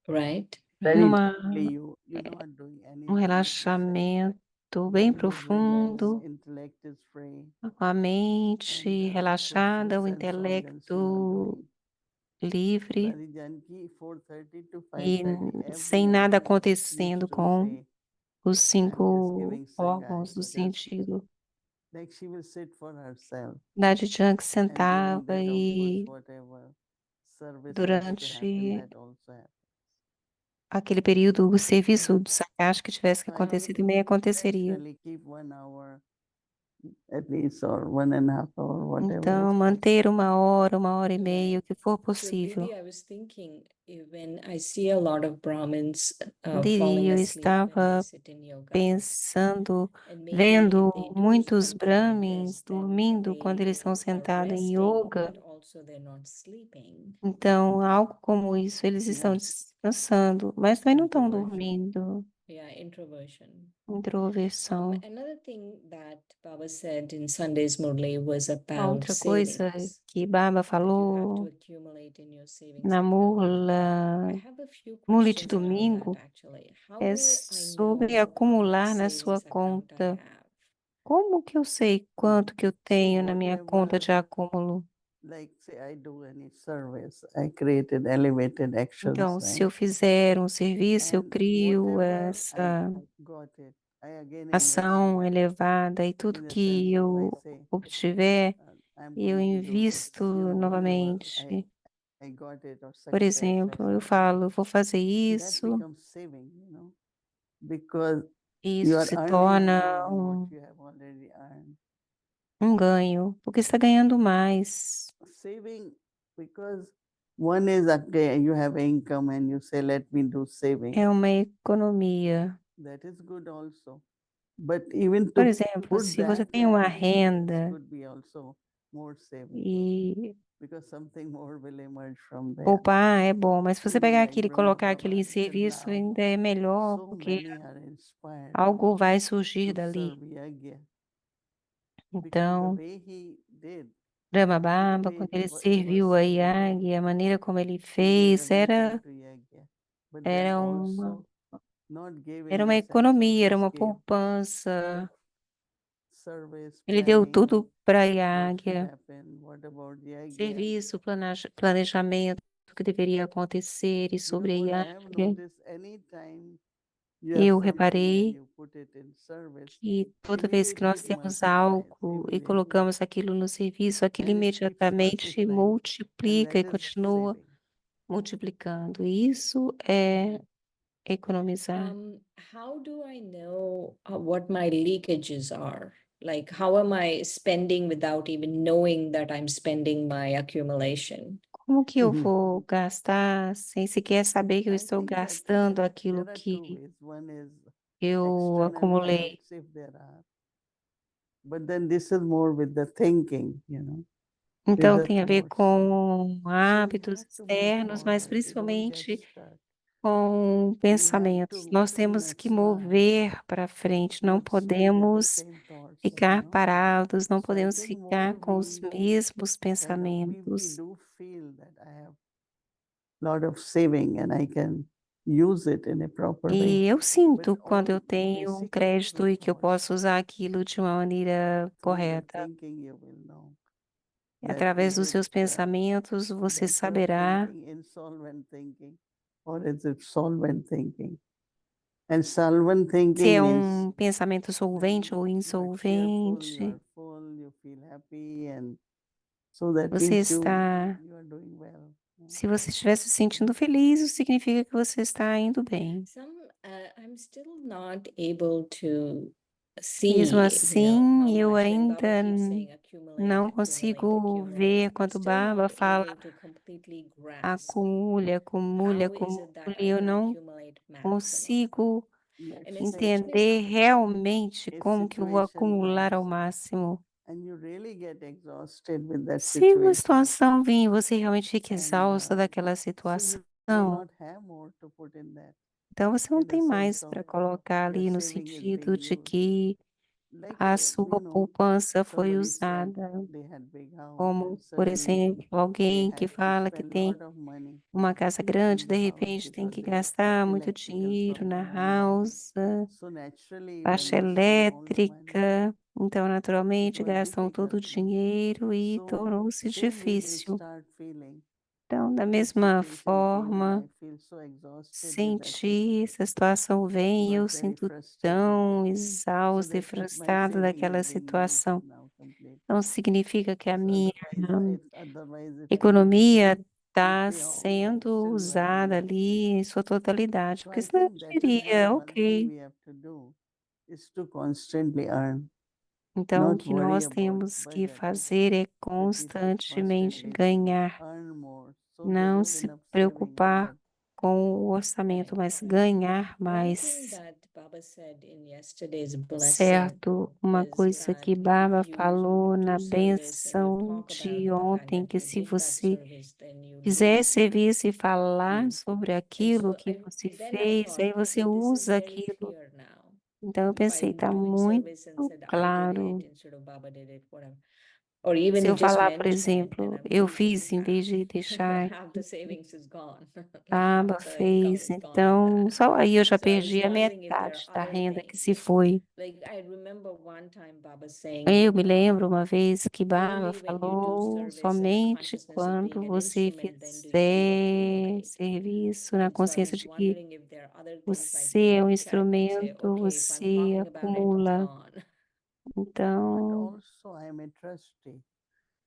[SPEAKER 2] right.
[SPEAKER 4] Very
[SPEAKER 1] numa,
[SPEAKER 4] deeply, you're not doing anything.
[SPEAKER 1] um
[SPEAKER 4] it's just
[SPEAKER 1] relaxamento bem
[SPEAKER 4] mind is relaxed,
[SPEAKER 1] profundo,
[SPEAKER 4] intellect is free,
[SPEAKER 1] com a mente
[SPEAKER 4] and
[SPEAKER 1] relaxada, o
[SPEAKER 4] sense organs you're not
[SPEAKER 1] intelecto
[SPEAKER 4] doing.
[SPEAKER 1] livre
[SPEAKER 4] Sari Janki, 4:30 to
[SPEAKER 1] e
[SPEAKER 4] 5:30, every
[SPEAKER 1] sem nada
[SPEAKER 4] morning
[SPEAKER 1] acontecendo
[SPEAKER 4] used to
[SPEAKER 1] com
[SPEAKER 4] say,
[SPEAKER 1] os
[SPEAKER 4] "I'm just
[SPEAKER 1] 5
[SPEAKER 4] giving
[SPEAKER 1] órgãos
[SPEAKER 4] Sangai,"
[SPEAKER 1] do
[SPEAKER 4] because
[SPEAKER 1] sentido.
[SPEAKER 4] like she will sit for herself
[SPEAKER 1] Dadi Junk
[SPEAKER 4] and during
[SPEAKER 1] sentava
[SPEAKER 4] that, of course,
[SPEAKER 1] e
[SPEAKER 4] whatever service has to happen,
[SPEAKER 1] durante
[SPEAKER 4] that also happens.
[SPEAKER 1] aquele período o serviço do Sakashi que tivesse que
[SPEAKER 4] I
[SPEAKER 1] acontecer também aconteceria.
[SPEAKER 4] intentionally keep 1 hour at least, or 1.5 hour, whatever
[SPEAKER 1] Então,
[SPEAKER 4] is
[SPEAKER 1] manter 1 hora e meia, o que for
[SPEAKER 2] So
[SPEAKER 1] possível.
[SPEAKER 2] Didi, I was thinking, when I see a lot of Brahmins
[SPEAKER 1] Didi,
[SPEAKER 2] falling
[SPEAKER 1] eu
[SPEAKER 2] asleep when they
[SPEAKER 1] estava
[SPEAKER 2] sit in yoga,
[SPEAKER 1] pensando,
[SPEAKER 2] and maybe
[SPEAKER 1] vendo
[SPEAKER 2] they do
[SPEAKER 1] muitos
[SPEAKER 2] something like
[SPEAKER 1] Brahmins
[SPEAKER 2] this, then
[SPEAKER 1] dormindo quando
[SPEAKER 2] they
[SPEAKER 1] eles estão
[SPEAKER 2] are
[SPEAKER 1] sentados em
[SPEAKER 2] resting,
[SPEAKER 1] yoga.
[SPEAKER 2] but also they're not sleeping.
[SPEAKER 1] Então, algo como isso, eles estão
[SPEAKER 4] Yeah.
[SPEAKER 1] descansando, mas também não estão
[SPEAKER 4] Introversion.
[SPEAKER 1] dormindo.
[SPEAKER 2] Yeah, introversion.
[SPEAKER 1] Introversão.
[SPEAKER 2] Another thing that Baba said in Sunday's Murli was
[SPEAKER 1] Uma
[SPEAKER 2] about
[SPEAKER 1] outra coisa
[SPEAKER 2] savings,
[SPEAKER 1] que Baba
[SPEAKER 2] that you have to
[SPEAKER 1] falou
[SPEAKER 2] accumulate in your savings
[SPEAKER 1] na
[SPEAKER 2] account.
[SPEAKER 1] murla,
[SPEAKER 2] I have a few
[SPEAKER 1] murla de
[SPEAKER 2] questions around that
[SPEAKER 1] domingo,
[SPEAKER 2] actually. How
[SPEAKER 1] é
[SPEAKER 2] do I
[SPEAKER 1] sobre
[SPEAKER 2] know what
[SPEAKER 1] acumular na sua
[SPEAKER 2] savings account I
[SPEAKER 1] conta.
[SPEAKER 2] have?
[SPEAKER 1] Como que eu sei quanto que eu tenho na minha conta de acúmulo?
[SPEAKER 4] Like, say I do any service, I created elevated actions,
[SPEAKER 1] Então, se
[SPEAKER 4] right?
[SPEAKER 1] eu fizer um serviço, eu
[SPEAKER 4] And
[SPEAKER 1] crio
[SPEAKER 4] whatever
[SPEAKER 1] essa
[SPEAKER 4] I got it, I again
[SPEAKER 1] ação
[SPEAKER 4] invest
[SPEAKER 1] elevada e
[SPEAKER 4] in
[SPEAKER 1] tudo
[SPEAKER 4] a
[SPEAKER 1] que
[SPEAKER 4] sense of, I
[SPEAKER 1] eu
[SPEAKER 4] say,
[SPEAKER 1] obtiver,
[SPEAKER 4] I'm
[SPEAKER 1] eu
[SPEAKER 4] going to do,
[SPEAKER 1] invisto
[SPEAKER 4] whatever
[SPEAKER 1] novamente.
[SPEAKER 4] I got it, or
[SPEAKER 1] Por
[SPEAKER 4] success,
[SPEAKER 1] exemplo, eu
[SPEAKER 4] etc.
[SPEAKER 1] falo, eu vou fazer
[SPEAKER 4] That
[SPEAKER 1] isso,
[SPEAKER 4] becomes saving, because
[SPEAKER 1] e
[SPEAKER 4] you
[SPEAKER 1] isso
[SPEAKER 4] are
[SPEAKER 1] se
[SPEAKER 4] earning
[SPEAKER 1] torna
[SPEAKER 4] more on what you have already earned.
[SPEAKER 1] um ganho, porque está ganhando mais.
[SPEAKER 4] Saving, because one is, okay, you have income and you say, let me do saving.
[SPEAKER 1] É uma economia.
[SPEAKER 4] That is good also. But even
[SPEAKER 1] Por
[SPEAKER 4] to
[SPEAKER 1] exemplo,
[SPEAKER 4] put
[SPEAKER 1] se você
[SPEAKER 4] that
[SPEAKER 1] tem uma
[SPEAKER 4] into service
[SPEAKER 1] renda
[SPEAKER 4] could be also more saving,
[SPEAKER 1] e
[SPEAKER 4] because something more will emerge from there.
[SPEAKER 1] poupar é bom, mas se você
[SPEAKER 4] Even
[SPEAKER 1] pegar
[SPEAKER 4] like
[SPEAKER 1] aquilo e
[SPEAKER 4] Brahma
[SPEAKER 1] colocar aquilo
[SPEAKER 4] Baba
[SPEAKER 1] em
[SPEAKER 4] said,
[SPEAKER 1] serviço,
[SPEAKER 4] now
[SPEAKER 1] ainda é melhor,
[SPEAKER 4] so
[SPEAKER 1] porque
[SPEAKER 4] many are inspired
[SPEAKER 1] algo vai surgir
[SPEAKER 4] to
[SPEAKER 1] dali.
[SPEAKER 4] serve yajna. Because the
[SPEAKER 1] Então,
[SPEAKER 4] way he did,
[SPEAKER 1] Brahma
[SPEAKER 4] not
[SPEAKER 1] Baba,
[SPEAKER 4] only
[SPEAKER 1] quando ele
[SPEAKER 4] was
[SPEAKER 1] serviu a
[SPEAKER 4] serving
[SPEAKER 1] Yagi, a maneira como ele
[SPEAKER 4] to give
[SPEAKER 1] fez
[SPEAKER 4] the vehicle
[SPEAKER 1] era,
[SPEAKER 4] to yajna, but then
[SPEAKER 1] era uma,
[SPEAKER 4] also not giving
[SPEAKER 1] era uma
[SPEAKER 4] the sense of
[SPEAKER 1] economia, era
[SPEAKER 4] just
[SPEAKER 1] uma
[SPEAKER 4] give
[SPEAKER 1] poupança.
[SPEAKER 4] service,
[SPEAKER 1] Ele deu
[SPEAKER 4] planning,
[SPEAKER 1] tudo para a
[SPEAKER 4] what should
[SPEAKER 1] Yagi,
[SPEAKER 4] happen, what about yajna.
[SPEAKER 1] serviço, planejamento do que deveria acontecer e sobre a
[SPEAKER 4] Because what I have
[SPEAKER 1] Yagi.
[SPEAKER 4] noticed, anytime you have
[SPEAKER 1] Eu
[SPEAKER 4] something and
[SPEAKER 1] reparei
[SPEAKER 4] you put it in service,
[SPEAKER 1] que toda vez que nós
[SPEAKER 4] immediately it
[SPEAKER 1] temos
[SPEAKER 4] multiplies
[SPEAKER 1] algo e
[SPEAKER 4] immediately,
[SPEAKER 1] colocamos aquilo no serviço, aquilo
[SPEAKER 4] and it keeps
[SPEAKER 1] imediatamente
[SPEAKER 4] multiplying, and
[SPEAKER 1] multiplica e
[SPEAKER 4] that is
[SPEAKER 1] continua
[SPEAKER 4] saving.
[SPEAKER 1] multiplicando. E isso é economizar.
[SPEAKER 2] How do I know what my leakages are? Like, how am I spending without even knowing that I'm spending my accumulation?
[SPEAKER 1] Como que eu vou gastar sem sequer saber que eu
[SPEAKER 4] I
[SPEAKER 1] estou
[SPEAKER 4] think that
[SPEAKER 1] gastando aquilo
[SPEAKER 4] there are two
[SPEAKER 1] que
[SPEAKER 4] ways. One is
[SPEAKER 1] eu
[SPEAKER 4] external
[SPEAKER 1] acumulei?
[SPEAKER 4] habits, if there are. But then this is more with the thinking, with
[SPEAKER 1] Então,
[SPEAKER 4] the
[SPEAKER 1] tem a ver
[SPEAKER 4] thoughts.
[SPEAKER 1] com
[SPEAKER 4] So we
[SPEAKER 1] hábitos
[SPEAKER 4] have to move
[SPEAKER 1] externos, mas
[SPEAKER 4] forward. We don't get
[SPEAKER 1] principalmente
[SPEAKER 4] stuck.
[SPEAKER 1] com
[SPEAKER 4] We have
[SPEAKER 1] pensamentos.
[SPEAKER 4] to
[SPEAKER 1] Nós
[SPEAKER 4] pretty
[SPEAKER 1] temos
[SPEAKER 4] much
[SPEAKER 1] que
[SPEAKER 4] smile,
[SPEAKER 1] mover para frente, não
[SPEAKER 4] not stay with the
[SPEAKER 1] podemos
[SPEAKER 4] same thoughts,
[SPEAKER 1] ficar parados, não
[SPEAKER 4] So I
[SPEAKER 1] podemos
[SPEAKER 4] think more
[SPEAKER 1] ficar com os
[SPEAKER 4] we
[SPEAKER 1] mesmos
[SPEAKER 4] we
[SPEAKER 1] pensamentos.
[SPEAKER 4] do feel that I have lot of saving and I can use it in a proper way.
[SPEAKER 1] E eu
[SPEAKER 4] But
[SPEAKER 1] sinto quando eu
[SPEAKER 4] all
[SPEAKER 1] tenho um
[SPEAKER 4] basically
[SPEAKER 1] crédito
[SPEAKER 4] through
[SPEAKER 1] e que eu
[SPEAKER 4] thoughts,
[SPEAKER 1] posso usar aquilo de uma maneira
[SPEAKER 4] through your
[SPEAKER 1] correta.
[SPEAKER 4] thinking, you will know
[SPEAKER 1] E
[SPEAKER 4] that
[SPEAKER 1] através
[SPEAKER 4] is
[SPEAKER 1] dos
[SPEAKER 4] it
[SPEAKER 1] seus pensamentos, você
[SPEAKER 4] that you're
[SPEAKER 1] saberá
[SPEAKER 4] thinking insolvent thinking or is it solvent thinking? And solvent
[SPEAKER 1] se
[SPEAKER 4] thinking
[SPEAKER 1] é
[SPEAKER 4] means
[SPEAKER 1] um pensamento
[SPEAKER 4] when
[SPEAKER 1] solvente ou
[SPEAKER 4] you are cheerful, you
[SPEAKER 1] insolvente.
[SPEAKER 4] are full, you feel happy, and so that
[SPEAKER 1] Você
[SPEAKER 4] means
[SPEAKER 1] está.
[SPEAKER 4] you are doing well.
[SPEAKER 1] Se você estiver se sentindo feliz, isso significa que você está indo bem.
[SPEAKER 2] I'm still not able to
[SPEAKER 1] Mesmo
[SPEAKER 2] see,
[SPEAKER 1] assim, eu
[SPEAKER 2] how much, when
[SPEAKER 1] ainda
[SPEAKER 2] Baba keeps saying
[SPEAKER 1] não
[SPEAKER 2] accumulate,
[SPEAKER 1] consigo
[SPEAKER 2] accumulate,
[SPEAKER 1] ver
[SPEAKER 2] I'm
[SPEAKER 1] quando
[SPEAKER 2] still
[SPEAKER 1] Baba
[SPEAKER 2] not
[SPEAKER 1] fala
[SPEAKER 2] able to completely grasp
[SPEAKER 1] acumule, acumule,
[SPEAKER 2] how is it that
[SPEAKER 1] acumule.
[SPEAKER 2] I
[SPEAKER 1] Eu
[SPEAKER 2] can
[SPEAKER 1] não
[SPEAKER 2] accumulate maximum.
[SPEAKER 1] consigo
[SPEAKER 4] Let's
[SPEAKER 2] And
[SPEAKER 4] say
[SPEAKER 1] entender realmente
[SPEAKER 4] a
[SPEAKER 1] como que eu vou
[SPEAKER 4] situation
[SPEAKER 1] acumular ao
[SPEAKER 4] comes
[SPEAKER 1] máximo.
[SPEAKER 4] and you really get exhausted with that
[SPEAKER 1] Se uma
[SPEAKER 4] situation
[SPEAKER 1] situação vir e você realmente fica
[SPEAKER 4] and
[SPEAKER 1] exausta daquela
[SPEAKER 4] so you
[SPEAKER 1] situação,
[SPEAKER 4] do not have more to put in that
[SPEAKER 1] então você não
[SPEAKER 4] in the
[SPEAKER 1] tem
[SPEAKER 4] sense
[SPEAKER 1] mais
[SPEAKER 4] of
[SPEAKER 1] para colocar
[SPEAKER 4] your
[SPEAKER 1] ali no
[SPEAKER 4] saving is
[SPEAKER 1] sentido
[SPEAKER 4] being
[SPEAKER 1] de
[SPEAKER 4] used.
[SPEAKER 1] que
[SPEAKER 4] Like
[SPEAKER 1] a sua poupança foi
[SPEAKER 4] somebody said
[SPEAKER 1] usada.
[SPEAKER 4] they had big house
[SPEAKER 1] Como,
[SPEAKER 4] and
[SPEAKER 1] por
[SPEAKER 4] suddenly
[SPEAKER 1] exemplo,
[SPEAKER 4] they
[SPEAKER 1] alguém que
[SPEAKER 4] had to
[SPEAKER 1] fala que
[SPEAKER 4] spend
[SPEAKER 1] tem
[SPEAKER 4] lot of money
[SPEAKER 1] uma casa
[SPEAKER 4] in
[SPEAKER 1] grande,
[SPEAKER 4] the
[SPEAKER 1] de
[SPEAKER 4] house
[SPEAKER 1] repente tem
[SPEAKER 4] because
[SPEAKER 1] que
[SPEAKER 4] they have
[SPEAKER 1] gastar muito
[SPEAKER 4] electrical
[SPEAKER 1] dinheiro na
[SPEAKER 4] problem.
[SPEAKER 1] house,
[SPEAKER 4] So naturally when
[SPEAKER 1] faixa
[SPEAKER 4] you spend all the money,
[SPEAKER 1] elétrica, então
[SPEAKER 4] it
[SPEAKER 1] naturalmente
[SPEAKER 4] got
[SPEAKER 1] gastam todo o
[SPEAKER 4] difficult,
[SPEAKER 1] dinheiro e
[SPEAKER 4] So
[SPEAKER 1] tornou-se
[SPEAKER 4] same way we'll
[SPEAKER 1] difícil.
[SPEAKER 4] start feeling
[SPEAKER 1] Então, da
[SPEAKER 4] the
[SPEAKER 1] mesma
[SPEAKER 4] situation came and
[SPEAKER 1] forma,
[SPEAKER 4] I feel so exhausted with that
[SPEAKER 1] senti essa situação vem e eu
[SPEAKER 4] got very
[SPEAKER 1] sinto
[SPEAKER 4] frustrated.
[SPEAKER 1] tão
[SPEAKER 4] So
[SPEAKER 1] exausta e
[SPEAKER 4] that my
[SPEAKER 1] frustrada
[SPEAKER 4] saving
[SPEAKER 1] daquela
[SPEAKER 4] is being used
[SPEAKER 1] situação.
[SPEAKER 4] now completely.
[SPEAKER 1] Então, significa que a
[SPEAKER 4] So
[SPEAKER 1] minha
[SPEAKER 4] otherwise if
[SPEAKER 1] economia está
[SPEAKER 4] we all
[SPEAKER 1] sendo
[SPEAKER 4] still
[SPEAKER 1] usada
[SPEAKER 4] running.
[SPEAKER 1] ali em sua totalidade,
[SPEAKER 4] So
[SPEAKER 1] porque
[SPEAKER 4] I
[SPEAKER 1] senão eu
[SPEAKER 4] think that is
[SPEAKER 1] diria,
[SPEAKER 4] one thing
[SPEAKER 1] ok.
[SPEAKER 4] we have to do is to constantly earn,
[SPEAKER 1] Então, o
[SPEAKER 4] not
[SPEAKER 1] que
[SPEAKER 4] worry
[SPEAKER 1] nós
[SPEAKER 4] about
[SPEAKER 1] temos que
[SPEAKER 4] budget,
[SPEAKER 1] fazer é
[SPEAKER 4] but if
[SPEAKER 1] constantemente
[SPEAKER 4] constantly
[SPEAKER 1] ganhar,
[SPEAKER 4] earn more. So there
[SPEAKER 1] não
[SPEAKER 4] is
[SPEAKER 1] se
[SPEAKER 4] enough saving in
[SPEAKER 1] preocupar
[SPEAKER 4] that.
[SPEAKER 1] com o orçamento, mas ganhar
[SPEAKER 2] One thing
[SPEAKER 1] mais.
[SPEAKER 2] that Baba said in yesterday's blessing
[SPEAKER 1] Certo, uma
[SPEAKER 2] was
[SPEAKER 1] coisa que
[SPEAKER 2] that
[SPEAKER 1] Baba
[SPEAKER 2] if you
[SPEAKER 1] falou na
[SPEAKER 2] do service and you
[SPEAKER 1] benção
[SPEAKER 2] talk about
[SPEAKER 1] de
[SPEAKER 2] the fact
[SPEAKER 1] ontem,
[SPEAKER 2] that
[SPEAKER 1] que
[SPEAKER 2] you
[SPEAKER 1] se
[SPEAKER 2] give that
[SPEAKER 1] você
[SPEAKER 2] service, then you
[SPEAKER 1] fizer
[SPEAKER 2] lose.
[SPEAKER 1] serviço e falar sobre
[SPEAKER 2] And
[SPEAKER 1] aquilo
[SPEAKER 2] so
[SPEAKER 1] que você
[SPEAKER 2] then I
[SPEAKER 1] fez, aí
[SPEAKER 2] thought,
[SPEAKER 1] você
[SPEAKER 2] okay, this is
[SPEAKER 1] usa
[SPEAKER 2] very
[SPEAKER 1] aquilo.
[SPEAKER 2] clear now.
[SPEAKER 1] Então eu
[SPEAKER 2] If
[SPEAKER 1] pensei,
[SPEAKER 2] I'm
[SPEAKER 1] está
[SPEAKER 2] doing
[SPEAKER 1] muito
[SPEAKER 2] service and said I did
[SPEAKER 1] claro.
[SPEAKER 2] it instead of Baba did it, whatever. Or
[SPEAKER 1] Se
[SPEAKER 2] even
[SPEAKER 1] eu
[SPEAKER 2] just
[SPEAKER 1] falar, por
[SPEAKER 2] mention it, then
[SPEAKER 1] exemplo,
[SPEAKER 2] I'm
[SPEAKER 1] eu
[SPEAKER 2] losing
[SPEAKER 1] fiz em vez de deixar
[SPEAKER 2] half the savings is gone.
[SPEAKER 1] Baba
[SPEAKER 2] Half the income
[SPEAKER 1] fez,
[SPEAKER 2] is gone on
[SPEAKER 1] então
[SPEAKER 2] that.
[SPEAKER 1] só aí eu já
[SPEAKER 2] So I was
[SPEAKER 1] perdi a
[SPEAKER 2] wondering if there
[SPEAKER 1] metade
[SPEAKER 2] are
[SPEAKER 1] da
[SPEAKER 2] other
[SPEAKER 1] renda que
[SPEAKER 2] things.
[SPEAKER 1] se foi.
[SPEAKER 2] Like I remember one time Baba saying,
[SPEAKER 1] Eu me lembro uma vez que Baba
[SPEAKER 2] only when you do
[SPEAKER 1] falou
[SPEAKER 2] service and the
[SPEAKER 1] somente
[SPEAKER 2] consciousness of being
[SPEAKER 1] quando
[SPEAKER 2] an
[SPEAKER 1] você
[SPEAKER 2] instrument, then do you
[SPEAKER 1] fizer
[SPEAKER 2] accumulate.
[SPEAKER 1] serviço na
[SPEAKER 2] And so I
[SPEAKER 1] consciência
[SPEAKER 2] was
[SPEAKER 1] de que
[SPEAKER 2] wondering if there are other things like
[SPEAKER 1] você é um
[SPEAKER 2] which I can say,
[SPEAKER 1] instrumento,
[SPEAKER 2] okay, if I'm
[SPEAKER 1] você
[SPEAKER 2] talking about it, it's
[SPEAKER 1] acumula.
[SPEAKER 2] gone.
[SPEAKER 4] But
[SPEAKER 1] Então,
[SPEAKER 4] also I am a trustee.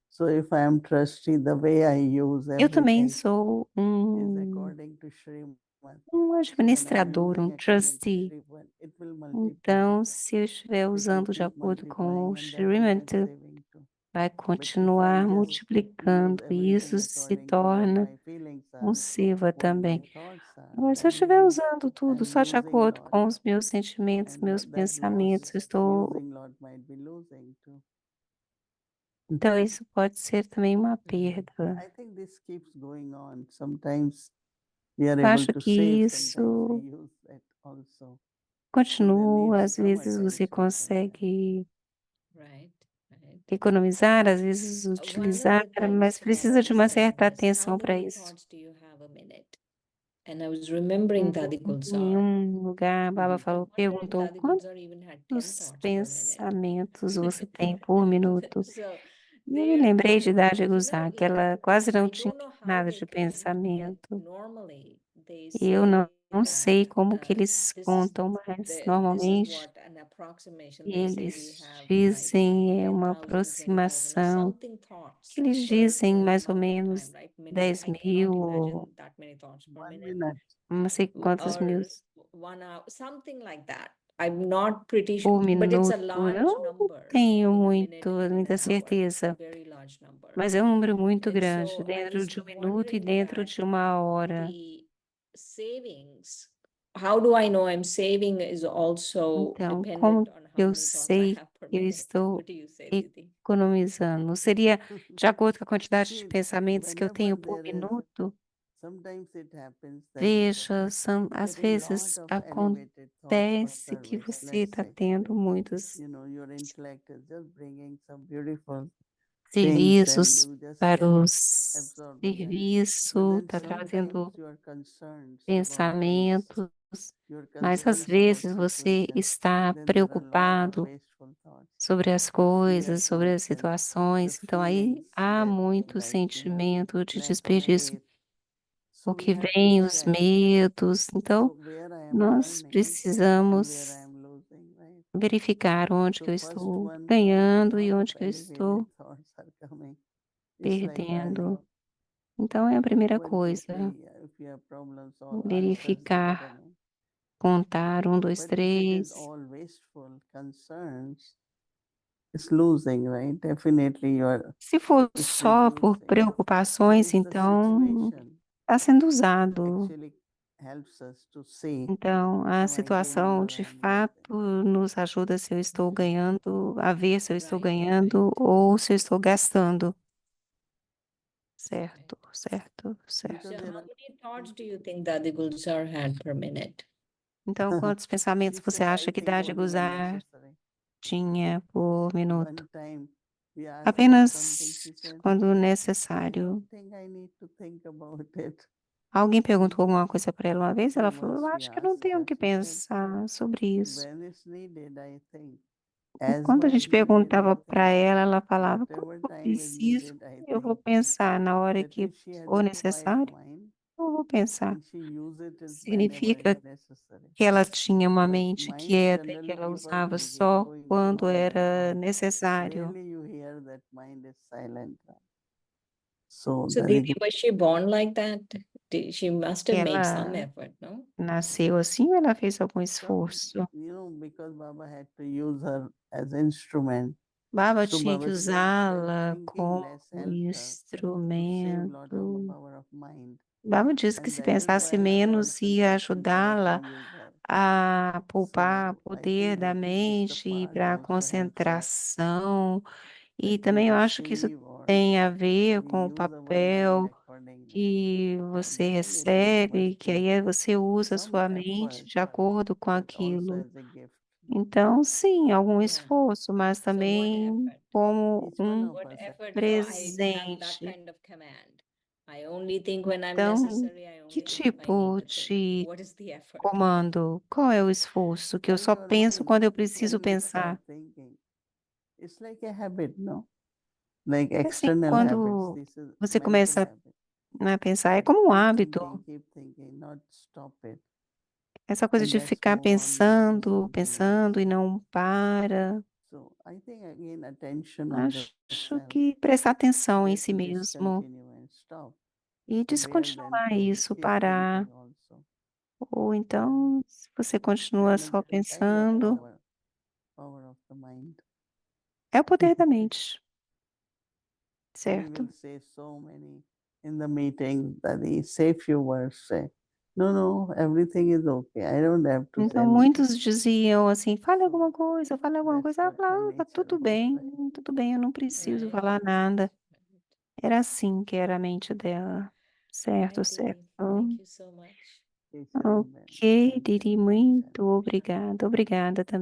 [SPEAKER 4] So if I am trustee, the way I use
[SPEAKER 1] eu também
[SPEAKER 4] everything
[SPEAKER 1] sou
[SPEAKER 4] is according to Srimad.
[SPEAKER 1] um
[SPEAKER 4] So when I'm
[SPEAKER 1] administrador, um
[SPEAKER 4] using according to
[SPEAKER 1] trustee.
[SPEAKER 4] Srimad, it will multiply.
[SPEAKER 1] Então, se eu estiver
[SPEAKER 4] It will
[SPEAKER 1] usando de
[SPEAKER 4] keep
[SPEAKER 1] acordo com o
[SPEAKER 4] multiplying and that will
[SPEAKER 1] Srimad,
[SPEAKER 4] get saving too.
[SPEAKER 1] vai
[SPEAKER 4] But if I
[SPEAKER 1] continuar
[SPEAKER 4] just use
[SPEAKER 1] multiplicando e isso
[SPEAKER 4] everything
[SPEAKER 1] se
[SPEAKER 4] according to what
[SPEAKER 1] torna
[SPEAKER 4] my feelings
[SPEAKER 1] um
[SPEAKER 4] are,
[SPEAKER 1] seva
[SPEAKER 4] what
[SPEAKER 1] também.
[SPEAKER 4] my thoughts are,
[SPEAKER 1] Agora, se eu
[SPEAKER 4] then
[SPEAKER 1] estiver
[SPEAKER 4] maybe
[SPEAKER 1] usando tudo
[SPEAKER 4] I'm
[SPEAKER 1] só de
[SPEAKER 4] losing
[SPEAKER 1] acordo
[SPEAKER 4] lot.
[SPEAKER 1] com os meus sentimentos,
[SPEAKER 4] And
[SPEAKER 1] meus
[SPEAKER 4] that
[SPEAKER 1] pensamentos, eu
[SPEAKER 4] loss,
[SPEAKER 1] estou.
[SPEAKER 4] using lot might be losing too.
[SPEAKER 1] Então, isso pode ser também uma perda.
[SPEAKER 4] I think this keeps going on. Sometimes we are
[SPEAKER 1] Eu
[SPEAKER 4] able
[SPEAKER 1] acho
[SPEAKER 4] to
[SPEAKER 1] que
[SPEAKER 4] save, sometimes
[SPEAKER 1] isso
[SPEAKER 4] we use that also. So there
[SPEAKER 1] continua,
[SPEAKER 4] needs
[SPEAKER 1] às
[SPEAKER 4] some
[SPEAKER 1] vezes você
[SPEAKER 4] attention for that.
[SPEAKER 1] consegue
[SPEAKER 2] Right.
[SPEAKER 1] economizar, às vezes
[SPEAKER 2] One of
[SPEAKER 1] utilizar,
[SPEAKER 2] the
[SPEAKER 1] mas
[SPEAKER 2] things
[SPEAKER 1] precisa
[SPEAKER 2] Baba
[SPEAKER 1] de
[SPEAKER 2] was
[SPEAKER 1] uma
[SPEAKER 2] saying
[SPEAKER 1] certa
[SPEAKER 2] was, how
[SPEAKER 1] atenção para
[SPEAKER 2] many
[SPEAKER 1] isso.
[SPEAKER 2] thoughts do you have a minute? And I was remembering Dadi
[SPEAKER 1] Em
[SPEAKER 2] Gulzar.
[SPEAKER 1] um lugar, Baba
[SPEAKER 4] Mhm.
[SPEAKER 1] falou,
[SPEAKER 2] One time
[SPEAKER 1] perguntou
[SPEAKER 2] Dadi Gulzar even had 10
[SPEAKER 1] quantos
[SPEAKER 2] thoughts per minute.
[SPEAKER 1] pensamentos você tem por minuto.
[SPEAKER 2] So
[SPEAKER 1] E eu me
[SPEAKER 2] there,
[SPEAKER 1] lembrei de Dadi
[SPEAKER 2] you know,
[SPEAKER 1] Guzar, que
[SPEAKER 2] like
[SPEAKER 1] ela quase não
[SPEAKER 2] I
[SPEAKER 1] tinha
[SPEAKER 2] don't know how
[SPEAKER 1] nada
[SPEAKER 2] they
[SPEAKER 1] de
[SPEAKER 2] can, but
[SPEAKER 1] pensamento.
[SPEAKER 2] normally they
[SPEAKER 1] E eu não
[SPEAKER 2] say
[SPEAKER 1] sei
[SPEAKER 2] that
[SPEAKER 1] como que eles
[SPEAKER 2] this
[SPEAKER 1] contam, mas
[SPEAKER 2] this is
[SPEAKER 1] normalmente
[SPEAKER 2] what an approximation they say we
[SPEAKER 1] eles
[SPEAKER 2] have like
[SPEAKER 1] dizem, é uma
[SPEAKER 2] 10,000, 20,000 or
[SPEAKER 1] aproximação,
[SPEAKER 2] something thoughts
[SPEAKER 1] que eles
[SPEAKER 2] per
[SPEAKER 1] dizem mais ou
[SPEAKER 2] amount of
[SPEAKER 1] menos
[SPEAKER 2] time, right? Minute.
[SPEAKER 1] 10
[SPEAKER 2] I cannot
[SPEAKER 1] mil
[SPEAKER 2] imagine
[SPEAKER 1] ou
[SPEAKER 2] that many thoughts per
[SPEAKER 4] 1
[SPEAKER 2] minute.
[SPEAKER 4] minute.
[SPEAKER 1] não sei quantos mil
[SPEAKER 2] Or 1 hour, something like that. I'm not pretty
[SPEAKER 1] por
[SPEAKER 2] sure, but it's a
[SPEAKER 1] minuto.
[SPEAKER 2] large
[SPEAKER 1] Eu não
[SPEAKER 2] number
[SPEAKER 1] tenho
[SPEAKER 2] in a minute, in
[SPEAKER 1] muita
[SPEAKER 2] an hour,
[SPEAKER 1] certeza,
[SPEAKER 2] very large large number.
[SPEAKER 1] Mas é um número muito
[SPEAKER 2] And
[SPEAKER 1] grande,
[SPEAKER 2] so I
[SPEAKER 1] dentro
[SPEAKER 2] was
[SPEAKER 1] de 1 minuto e
[SPEAKER 2] wondering
[SPEAKER 1] dentro
[SPEAKER 2] that
[SPEAKER 1] de 1 hora.
[SPEAKER 2] the savings, how do I know I'm saving is also
[SPEAKER 1] Então,
[SPEAKER 2] dependent
[SPEAKER 1] como
[SPEAKER 2] on how
[SPEAKER 1] eu
[SPEAKER 2] many thoughts I
[SPEAKER 1] sei
[SPEAKER 2] have per
[SPEAKER 1] que eu
[SPEAKER 2] minute.
[SPEAKER 1] estou
[SPEAKER 2] What do you say, Didi?
[SPEAKER 1] economizando? Seria de acordo com a quantidade de
[SPEAKER 4] See,
[SPEAKER 1] pensamentos que eu tenho
[SPEAKER 4] whenever
[SPEAKER 1] por
[SPEAKER 4] there is,
[SPEAKER 1] minuto?
[SPEAKER 4] sometimes it happens that
[SPEAKER 1] Veja, às
[SPEAKER 4] getting
[SPEAKER 1] vezes
[SPEAKER 4] lot of elevated thoughts for
[SPEAKER 1] acontece que
[SPEAKER 4] service.
[SPEAKER 1] você
[SPEAKER 4] Let's
[SPEAKER 1] está
[SPEAKER 4] say,
[SPEAKER 1] tendo muitos
[SPEAKER 4] your intellect is just bringing some beautiful things and
[SPEAKER 1] serviços
[SPEAKER 4] you just
[SPEAKER 1] para
[SPEAKER 4] get
[SPEAKER 1] o
[SPEAKER 4] absorbed in that. But
[SPEAKER 1] serviço,
[SPEAKER 4] then
[SPEAKER 1] está trazendo
[SPEAKER 4] sometimes your concerns about things,
[SPEAKER 1] pensamentos,
[SPEAKER 4] your
[SPEAKER 1] mas às
[SPEAKER 4] concerns about
[SPEAKER 1] vezes você
[SPEAKER 4] situations,
[SPEAKER 1] está
[SPEAKER 4] then there are a lot of
[SPEAKER 1] preocupado
[SPEAKER 4] wasteful thoughts.
[SPEAKER 1] sobre as
[SPEAKER 4] Fear
[SPEAKER 1] coisas, sobre as
[SPEAKER 4] thoughts and the
[SPEAKER 1] situações. Então aí
[SPEAKER 4] feelings
[SPEAKER 1] há
[SPEAKER 4] that
[SPEAKER 1] muito
[SPEAKER 4] like,
[SPEAKER 1] sentimento de
[SPEAKER 4] lack of
[SPEAKER 1] desperdício,
[SPEAKER 4] faith. So we
[SPEAKER 1] porque
[SPEAKER 4] have to
[SPEAKER 1] vem os
[SPEAKER 4] check.
[SPEAKER 1] medos. Então
[SPEAKER 4] So where I am
[SPEAKER 1] nós
[SPEAKER 4] earning and
[SPEAKER 1] precisamos
[SPEAKER 4] where I am losing, right?
[SPEAKER 1] verificar onde que
[SPEAKER 4] So
[SPEAKER 1] eu
[SPEAKER 4] first
[SPEAKER 1] estou
[SPEAKER 4] one,
[SPEAKER 1] ganhando e
[SPEAKER 4] lot of
[SPEAKER 1] onde que eu
[SPEAKER 4] elevated
[SPEAKER 1] estou
[SPEAKER 4] thoughts are coming. It's like
[SPEAKER 1] perdendo.
[SPEAKER 4] earning.
[SPEAKER 1] Então é a primeira
[SPEAKER 4] 1, 2,
[SPEAKER 1] coisa,
[SPEAKER 4] 3. If you have problems, all answers are
[SPEAKER 1] verificar,
[SPEAKER 4] coming.
[SPEAKER 1] contar 1, 2,
[SPEAKER 4] But if it is
[SPEAKER 1] 3.
[SPEAKER 4] all wasteful concerns, it's losing, right? Definitely you are,
[SPEAKER 1] Se for
[SPEAKER 4] it's
[SPEAKER 1] só por
[SPEAKER 4] reducing. So
[SPEAKER 1] preocupações,
[SPEAKER 4] it's the
[SPEAKER 1] então
[SPEAKER 4] situation
[SPEAKER 1] está sendo usado.
[SPEAKER 4] actually helps us to see,
[SPEAKER 1] Então, a
[SPEAKER 4] am I
[SPEAKER 1] situação
[SPEAKER 4] gaining or
[SPEAKER 1] de
[SPEAKER 4] I am
[SPEAKER 1] fato
[SPEAKER 4] losing?
[SPEAKER 1] nos ajuda se eu estou ganhando, a ver se eu estou ganhando ou se eu estou gastando. Certo, certo,
[SPEAKER 2] So
[SPEAKER 1] certo.
[SPEAKER 4] Because there
[SPEAKER 2] how
[SPEAKER 4] are,
[SPEAKER 2] many thoughts do you think Dadi Gulzar had per minute?
[SPEAKER 1] Então, quantos pensamentos
[SPEAKER 4] she
[SPEAKER 1] você
[SPEAKER 4] said, I
[SPEAKER 1] acha que
[SPEAKER 4] think
[SPEAKER 1] Dadi
[SPEAKER 4] only when
[SPEAKER 1] Guzar
[SPEAKER 4] necessary.
[SPEAKER 1] tinha por minuto?
[SPEAKER 4] One time we asked her
[SPEAKER 1] Apenas
[SPEAKER 4] something, she said,
[SPEAKER 1] quando
[SPEAKER 4] I
[SPEAKER 1] necessário.
[SPEAKER 4] don't think I need to think about it.
[SPEAKER 1] Alguém perguntou alguma coisa para ela uma vez,
[SPEAKER 4] So
[SPEAKER 1] ela falou: Eu
[SPEAKER 4] once we
[SPEAKER 1] acho que eu não
[SPEAKER 4] asked
[SPEAKER 1] tenho
[SPEAKER 4] her,
[SPEAKER 1] que
[SPEAKER 4] she said,
[SPEAKER 1] pensar sobre isso.
[SPEAKER 4] when it's needed, I think.
[SPEAKER 1] E
[SPEAKER 4] As
[SPEAKER 1] quando a
[SPEAKER 4] much
[SPEAKER 1] gente
[SPEAKER 4] needed,
[SPEAKER 1] perguntava
[SPEAKER 4] I
[SPEAKER 1] para
[SPEAKER 4] think.
[SPEAKER 1] ela falava: Quando
[SPEAKER 4] Whatever
[SPEAKER 1] for
[SPEAKER 4] time is
[SPEAKER 1] preciso,
[SPEAKER 4] needed, I
[SPEAKER 1] eu vou
[SPEAKER 4] think.
[SPEAKER 1] pensar. Na hora
[SPEAKER 4] That
[SPEAKER 1] que
[SPEAKER 4] means she has
[SPEAKER 1] for
[SPEAKER 4] a quiet
[SPEAKER 1] necessário,
[SPEAKER 4] mind
[SPEAKER 1] eu vou pensar.
[SPEAKER 4] and she uses it whenever
[SPEAKER 1] Significa
[SPEAKER 4] it's necessary.
[SPEAKER 1] que ela tinha uma
[SPEAKER 4] But
[SPEAKER 1] mente
[SPEAKER 4] minds
[SPEAKER 1] quieta e que
[SPEAKER 4] generally
[SPEAKER 1] ela
[SPEAKER 4] keep on
[SPEAKER 1] usava
[SPEAKER 4] thinking,
[SPEAKER 1] só
[SPEAKER 4] going
[SPEAKER 1] quando
[SPEAKER 4] on and
[SPEAKER 1] era
[SPEAKER 4] on.
[SPEAKER 1] necessário.
[SPEAKER 4] Rarely you hear that mind is silent. So
[SPEAKER 2] So
[SPEAKER 4] that
[SPEAKER 2] Didi,
[SPEAKER 4] is,
[SPEAKER 2] was she born like that? She must have made some
[SPEAKER 1] Ela
[SPEAKER 2] effort, no?
[SPEAKER 1] nasceu assim ou ela fez algum esforço?
[SPEAKER 4] because Baba had to use her as instrument.
[SPEAKER 1] Baba
[SPEAKER 4] So
[SPEAKER 1] tinha que
[SPEAKER 4] Baba said that
[SPEAKER 1] usá-la
[SPEAKER 4] thinking
[SPEAKER 1] como
[SPEAKER 4] less helped her to save lot of
[SPEAKER 1] instrumento.
[SPEAKER 4] power of mind.
[SPEAKER 1] Baba disse que
[SPEAKER 4] And
[SPEAKER 1] se
[SPEAKER 4] that is
[SPEAKER 1] pensasse
[SPEAKER 4] why her
[SPEAKER 1] menos ia
[SPEAKER 4] concentration Baba
[SPEAKER 1] ajudá-la
[SPEAKER 4] can use her.
[SPEAKER 1] a poupar
[SPEAKER 4] So I
[SPEAKER 1] poder
[SPEAKER 4] think
[SPEAKER 1] da
[SPEAKER 4] that is the
[SPEAKER 1] mente
[SPEAKER 4] part
[SPEAKER 1] para a
[SPEAKER 4] also helps us
[SPEAKER 1] concentração. E
[SPEAKER 4] that we
[SPEAKER 1] também eu acho que isso
[SPEAKER 4] receive or
[SPEAKER 1] tem a ver
[SPEAKER 4] we
[SPEAKER 1] com o
[SPEAKER 4] use our mind
[SPEAKER 1] papel
[SPEAKER 4] accordingly.
[SPEAKER 1] que você
[SPEAKER 4] Definitely it
[SPEAKER 1] recebe,
[SPEAKER 4] must
[SPEAKER 1] que
[SPEAKER 4] be
[SPEAKER 1] aí você usa a
[SPEAKER 4] some
[SPEAKER 1] sua mente
[SPEAKER 4] effort,
[SPEAKER 1] de acordo com
[SPEAKER 4] but also
[SPEAKER 1] aquilo.
[SPEAKER 4] as a gift.
[SPEAKER 1] Então, sim, algum
[SPEAKER 2] Yeah.
[SPEAKER 1] esforço, mas
[SPEAKER 2] So what
[SPEAKER 1] também
[SPEAKER 2] effort?
[SPEAKER 1] como
[SPEAKER 4] Each one
[SPEAKER 1] um
[SPEAKER 4] of
[SPEAKER 2] What
[SPEAKER 4] us.
[SPEAKER 2] effort? So I have that
[SPEAKER 1] presente.
[SPEAKER 2] kind of command. I only think when I'm
[SPEAKER 1] Então,
[SPEAKER 2] necessary, I
[SPEAKER 1] que
[SPEAKER 2] only think if I
[SPEAKER 1] tipo
[SPEAKER 2] need to think.
[SPEAKER 1] de
[SPEAKER 2] What is the effort?
[SPEAKER 1] comando? Qual é o esforço? Que eu
[SPEAKER 4] While
[SPEAKER 1] só
[SPEAKER 4] you are
[SPEAKER 1] penso
[SPEAKER 4] looking,
[SPEAKER 1] quando eu preciso
[SPEAKER 4] when we
[SPEAKER 1] pensar.
[SPEAKER 4] start thinking, it's like a habit, no? Like
[SPEAKER 1] É assim,
[SPEAKER 4] external habits.
[SPEAKER 1] quando
[SPEAKER 4] This is
[SPEAKER 1] você
[SPEAKER 4] mental
[SPEAKER 1] começa
[SPEAKER 4] habit.
[SPEAKER 1] a pensar, é
[SPEAKER 4] But
[SPEAKER 1] como um hábito.
[SPEAKER 4] keep thinking, not stop it.
[SPEAKER 1] Essa coisa
[SPEAKER 4] And
[SPEAKER 1] de
[SPEAKER 4] let's
[SPEAKER 1] ficar
[SPEAKER 4] move on, let's do
[SPEAKER 1] pensando,
[SPEAKER 4] something
[SPEAKER 1] pensando
[SPEAKER 4] else.
[SPEAKER 1] e não para.
[SPEAKER 4] So I think again attention on the
[SPEAKER 1] Acho
[SPEAKER 4] self.
[SPEAKER 1] que prestar atenção
[SPEAKER 4] We
[SPEAKER 1] em
[SPEAKER 4] have
[SPEAKER 1] si
[SPEAKER 4] to
[SPEAKER 1] mesmo
[SPEAKER 4] discontinue and stop.
[SPEAKER 1] e
[SPEAKER 4] So where then
[SPEAKER 1] descontinuar
[SPEAKER 4] to
[SPEAKER 1] isso,
[SPEAKER 4] keep
[SPEAKER 1] parar.
[SPEAKER 4] thinking also.
[SPEAKER 1] Ou então, se você continua
[SPEAKER 4] Then
[SPEAKER 1] só
[SPEAKER 4] that is kind of
[SPEAKER 1] pensando,
[SPEAKER 4] power of the mind.
[SPEAKER 1] é o poder da mente,
[SPEAKER 4] So we
[SPEAKER 1] certo?
[SPEAKER 4] will say so many in the meeting that he say few words, say, no, everything is okay. I don't have to say
[SPEAKER 1] Então,
[SPEAKER 4] anything.
[SPEAKER 1] muitos diziam assim, fale alguma coisa, fale alguma
[SPEAKER 4] That's
[SPEAKER 1] coisa. Ela
[SPEAKER 4] what
[SPEAKER 1] falava,
[SPEAKER 4] her
[SPEAKER 1] tá
[SPEAKER 4] nature
[SPEAKER 1] tudo
[SPEAKER 4] was,
[SPEAKER 1] bem,
[SPEAKER 4] right?
[SPEAKER 1] tudo bem, eu não preciso
[SPEAKER 2] Right.
[SPEAKER 1] falar nada. Era assim que era a mente dela. Certo,
[SPEAKER 2] Right, Didi.
[SPEAKER 1] certo.
[SPEAKER 2] Thank you so much.
[SPEAKER 4] Okay, Sharon, then.
[SPEAKER 1] Ok,
[SPEAKER 4] Thank
[SPEAKER 1] Didi,
[SPEAKER 4] you.
[SPEAKER 1] muito obrigada. Obrigada também.